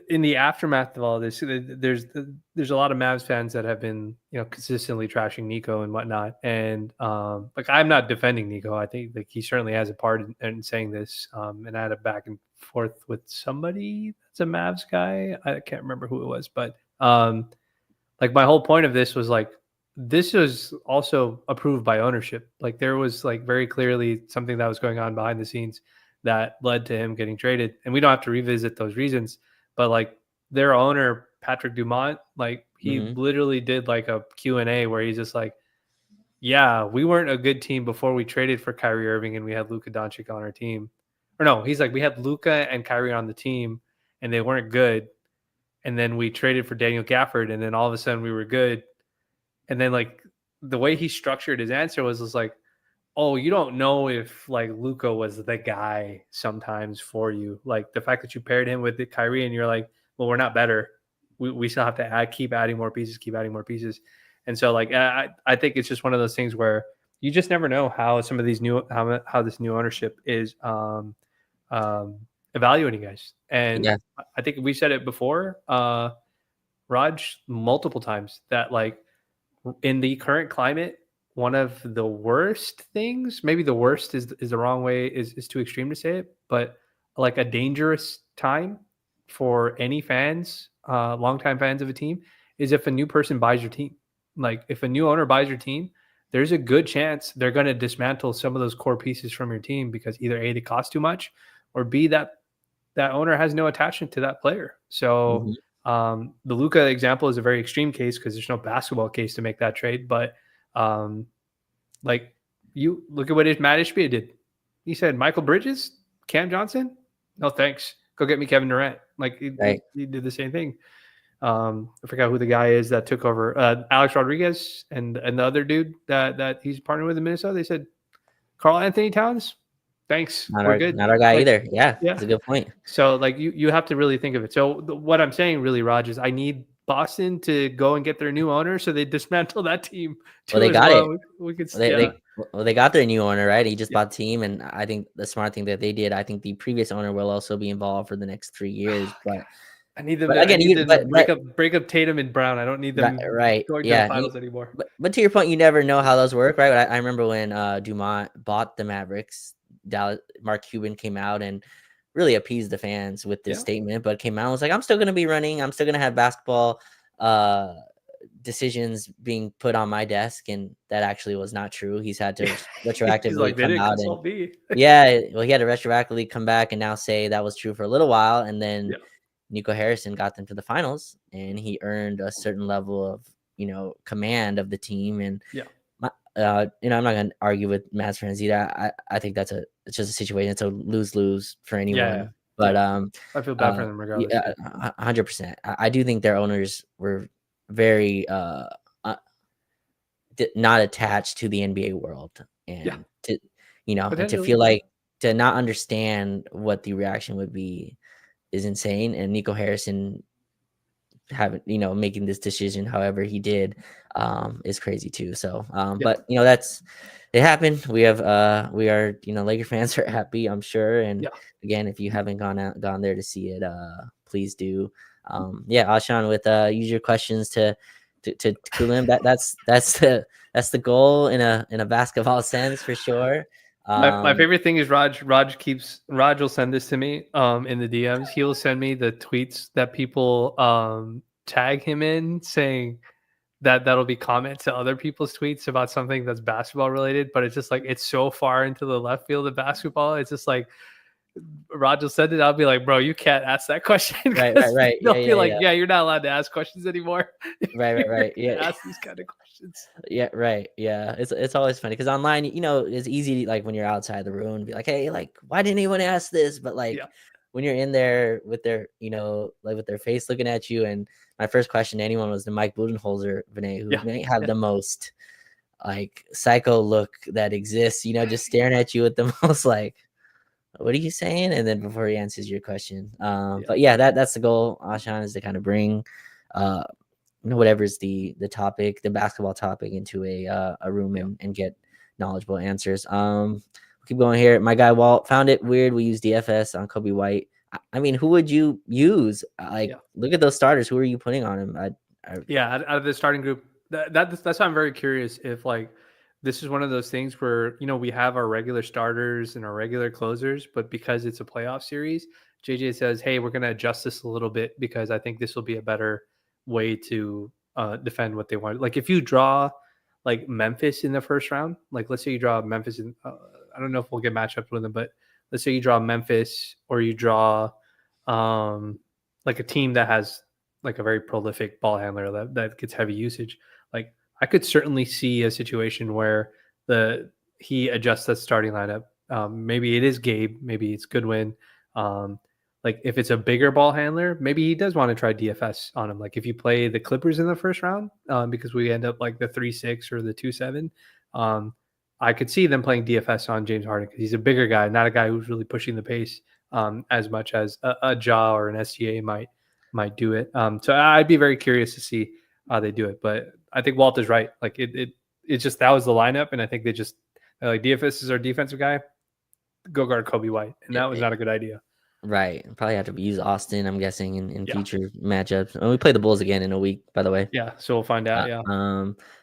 in the aftermath of all this, there's a lot of Mavs fans that have been consistently trashing Nico and whatnot, and like I'm not defending Nico. I think like he certainly has a part in saying this, and I had a back and forth with somebody that's a Mavs guy. I can't remember who it was, but like my whole point of this was like this was also approved by ownership. Like there was like very clearly something that was going on behind the scenes that led to him getting traded. And we don't have to revisit those reasons, but like their owner, Patrick Dumont, like he mhm. literally did like a Q&A where he's just like, yeah, we weren't a good team before we traded for Kyrie Irving and we had Luka Doncic on our team. Or no, he's like, we had Luka and Kyrie on the team and they weren't good. And then we traded for Daniel Gafford and then all of a sudden we were good. And then like the way he structured his answer was like, oh, you don't know if like Luka was the guy sometimes for you. Like the fact that you paired him with Kyrie and you're like, well, we're not better. We still have to keep adding more pieces, keep adding more pieces. And so like I think it's just one of those things where you just never know how some of these how this new ownership is evaluating guys. And Yeah, I think we said it before, Raj, multiple times that like in the current climate, one of the worst things, maybe the worst is the wrong way, is too extreme to say it, but like a dangerous time for any fans, longtime fans of a team, is if a new person buys your team. Like if a new owner buys your team, there's a good chance they're going to dismantle some of those core pieces from your team because either A, they cost too much, or B, that owner has no attachment to that player. So mhm. the Luka example is a very extreme case because there's no basketball case to make that trade. But like you look at what Matt Ishbia did. He said, Michael Bridges, Cam Johnson, no thanks. Go get me Kevin Durant. Like Right. he did the same thing. I forgot who the guy is that took over. Alex Rodriguez and the other dude that he's partnered with in Minnesota. They said, Carl Anthony Towns, thanks, we're good. Not our guy Like, either. Yeah, yeah. that's a good point. So like you have to really think of it. So what I'm saying really, Raj, is I need Boston to go and get their new owner so they dismantle that team Well, too they as got it. well. We could They yeah. they well, they got their new owner, right? He just Yeah. bought the team, and I think the smart thing that they did. I think the previous owner will also be involved for the next 3 years. God. I need them But to I again, need them to but break up Tatum and Brown. I don't need right, them right, going to the yeah. finals anymore. But to your point, you never know how those work, right? I remember when Dumont bought the Mavericks. Dallas, Mark Cuban came out and really appeased the fans with this Yeah. statement, but came out and was like, "I'm still going to be running. I'm still going to have basketball decisions being put on my desk," and that actually was not true. He's had to He's like, retroactively they come didn't out and consult me. yeah, well, he had to retroactively come back and now say that was true for a little while, and then Yeah. Nico Harrison got them to the finals, and he earned a certain level of command of the team. And Yeah. I'm not gonna argue with Mavs fans either. I think it's just a situation. It's a lose-lose for Yeah. anyone. But Yeah. I feel bad for them regardless. yeah, 100%. I do think their owners were very not attached to the NBA world, Yeah. and to Potentially. feel like to not understand what the reaction would be is insane. And Nico Harrison making this decision however he did is crazy too. So Yeah. but that's it happened. We are Laker fans are happy, I'm sure. And Yeah. again, if you haven't gone there to see it, please do. Ashan, with use your questions to cool him. That's the goal in a basketball sense for sure. My favorite thing is Raj will send this to me in the DMs. He'll send me the tweets that people tag him in saying that'll be comments to other people's tweets about something that's basketball related, but it's just like it's so far into the left field of basketball. It's just like Raj will send it. I'll be like, bro, you can't ask that question. Right. They'll be like, Yeah. yeah, you're not allowed to ask questions anymore. Right. Yeah. Ask these kind of questions. Yeah, right. Yeah. It's always funny because online, it's easy, like when you're outside the room to be like, hey, like, why didn't anyone ask this? But like Yeah. when you're in there with their, like with their face looking at you. And my first question to anyone was the Mike Budenholzer, Vinay, who may have the most like psycho look that exists, you know, just staring at you with the most like, what are you saying? And then before he answers your question. Yeah. But yeah, that's the goal, Ashan, is to kind of bring whatever's the topic, the basketball topic, into a room Yeah. and get knowledgeable answers. We'll keep going here. My guy Walt found it weird we use DFS on Kobe White. I mean, who would you use? Like, Yeah. look at those starters. Who are you putting on him? Yeah, out of the starting group, that's why I'm very curious if like this is one of those things where we have our regular starters and our regular closers, but because it's a playoff series, JJ says, "Hey, we're going to adjust this a little bit because I think this will be a better way to defend what they want." Like if you draw like Memphis in the first round, like let's say you draw Memphis, in, I don't know if we'll get matchups with them, but let's say you draw Memphis or you draw like a team that has like a very prolific ball handler that gets heavy usage. Like I could certainly see a situation where he adjusts the starting lineup. Maybe it is Gabe, maybe it's Goodwin. Like if it's a bigger ball handler, maybe he does want to try DFS on him. Like if you play the Clippers in the first round, because we end up like the 3-6 or the 2-7, I could see them playing DFS on James Harden because he's a bigger guy, not a guy who's really pushing the pace as much as a Ja or an SGA might do it. So I'd be very curious to see how they do it. But I think Walt is right. Like it's just that was the lineup, and I think they're like DFS is our defensive guy. Go guard Kobe White, and that was not a good idea. Right. Probably have to use Austin, I'm guessing, in Yeah, future matchups. And we play the Bulls again in a week, by the way. yeah. So we'll find out. Yeah,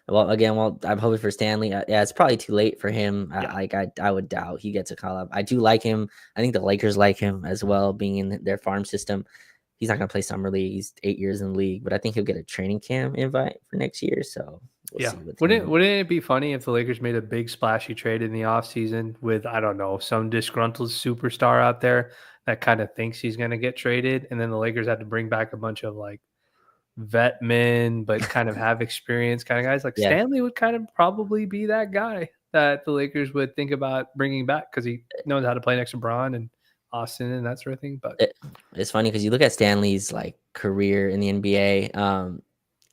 Well, I'm hoping for Stanley. Yeah, it's probably too late for him. yeah, I would doubt he gets a call up. I do like him. I think the Lakers like him as well, being in their farm system. He's not going to play summer league. He's 8 years in the league, but I think he'll get a training camp invite for next year. So we'll yeah. see with him. Wouldn't it be funny if the Lakers made a big splashy trade in the offseason with I don't know some disgruntled superstar out there that kind of thinks he's going to get traded, and then the Lakers had to bring back a bunch of like vet men, but kind of have experience kind of guys. Like Yeah. Stanley would kind of probably be that guy that the Lakers would think about bringing back because he knows how to play next to Braun and Austin and that sort of thing. But It's funny because you look at Stanley's like career in the NBA.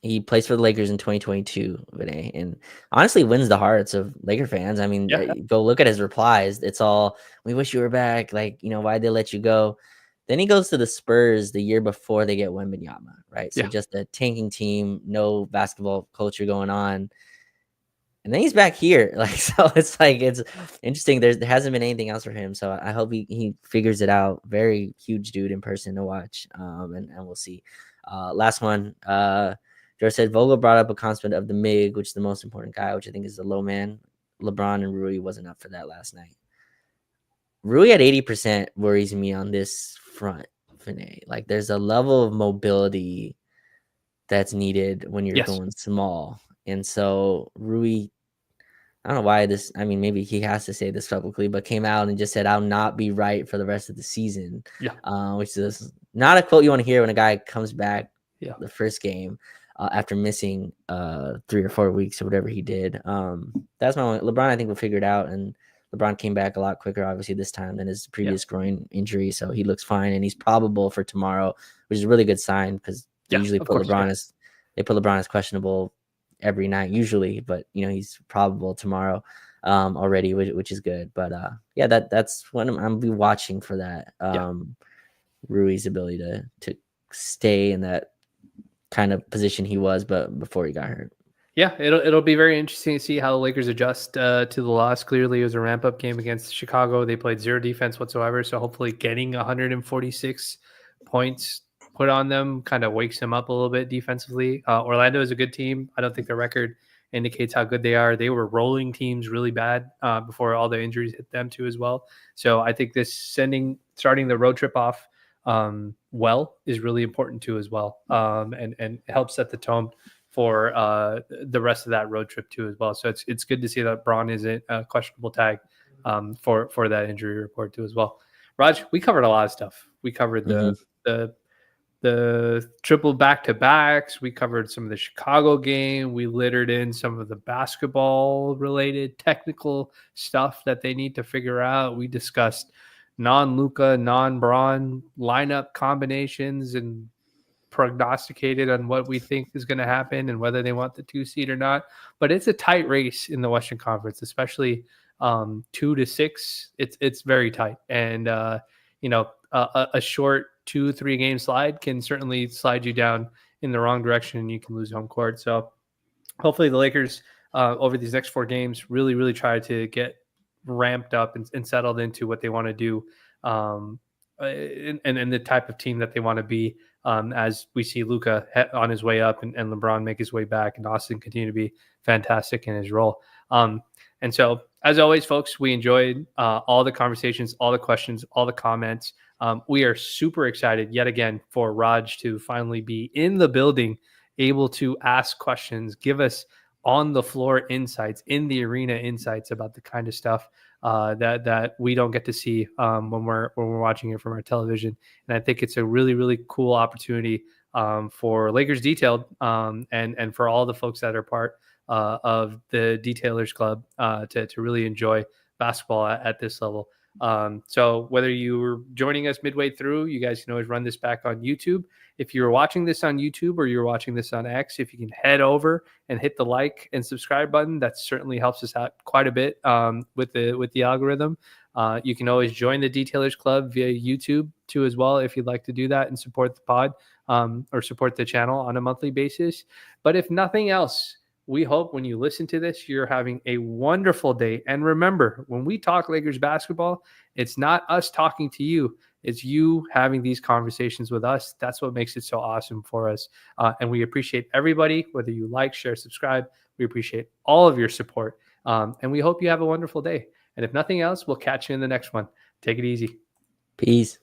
He plays for the Lakers in 2022, Vinay, and honestly wins the hearts of Laker fans. I mean, yeah, go look at his replies. It's all, "We wish you were back." Like, why'd they let you go? Then he goes to the Spurs the year before they get Wembanyama, right? So yeah, just a tanking team, no basketball culture going on. And then he's back here. Like, so it's like, it's interesting. There hasn't been anything else for him. So I hope he figures it out. Very huge dude in person to watch. And we'll see. Last one. George said Vogel brought up a concept of the MIG, which is the most important guy, which I think is the low man. LeBron and Rui wasn't up for that last night. Rui at 80% worries me on this front, Vinay. Like, there's a level of mobility that's needed when you're yes, going small. And so Rui, I don't know why this, I mean, maybe he has to say this publicly, but came out and just said, "I'll not be right for the rest of the season," yeah, which is not a quote you want to hear when a guy comes back yeah, the first game after missing 3 or 4 weeks or whatever he did. That's my one. LeBron, I think, will figure it out. And LeBron came back a lot quicker, obviously, this time than his previous groin injury. So he looks fine, and he's probable for tomorrow, which is a really good sign because they yeah. usually Of put course, LeBron as questionable every night usually, but he's probable tomorrow already, which is good. But yeah, that's what I'm be watching for that. yeah. Rui's ability to stay in that kind of position he was, but before he got hurt. Yeah, it'll be very interesting to see how the Lakers adjust to the loss. Clearly, it was a ramp up game against Chicago. They played zero defense whatsoever, so hopefully, getting 146 points put on them kind of wakes them up a little bit defensively. Orlando is a good team. I don't think their record indicates how good they are. They were rolling teams really bad before all the injuries hit them too as well. So I think this starting the road trip off well is really important too as well, and helps set the tone for the rest of that road trip too as well. So it's good to see that Braun isn't a questionable tag for that injury report too as well. Raj, we covered a lot of stuff. We covered the triple back-to-backs. We covered some of the Chicago game. We littered in some of the basketball related technical stuff that they need to figure out. We discussed non-Luka, non-Braun lineup combinations and prognosticated on what we think is going to happen and whether they want the 2 seed or not. But it's a tight race in the Western Conference, especially 2 to 6. It's very tight, and a short 2-3 game slide can certainly slide you down in the wrong direction, and you can lose home court. So hopefully the Lakers over these next 4 games really try to get ramped up and settled into what they want to do, and the type of team that they want to be, as we see Luka on his way up and LeBron make his way back, and Austin continue to be fantastic in his role. And so, as always, folks, we enjoyed all the conversations, all the questions, all the comments. We are super excited yet again for Raj to finally be in the building, able to ask questions, give us on the floor insights, in the arena insights about the kind of stuff that we don't get to see when we're watching it from our television. And I think it's a really cool opportunity for Lakers Detailed, and for all the folks that are part of the Detailers Club to really enjoy basketball at this level. So whether you were joining us midway through, you guys can always run this back on YouTube. If you're watching this on YouTube or you're watching this on X, if you can head over and hit the like and subscribe button, that certainly helps us out quite a bit with the algorithm. You can always join the Detailers Club via YouTube too as well, if you'd like to do that and support the pod or support the channel on a monthly basis. But if nothing else, we hope when you listen to this, you're having a wonderful day. And remember, when we talk Lakers basketball, it's not us talking to you. It's you having these conversations with us. That's what makes it so awesome for us. And we appreciate everybody, whether you like, share, subscribe. We appreciate all of your support. And we hope you have a wonderful day. And if nothing else, we'll catch you in the next one. Take it easy. Peace.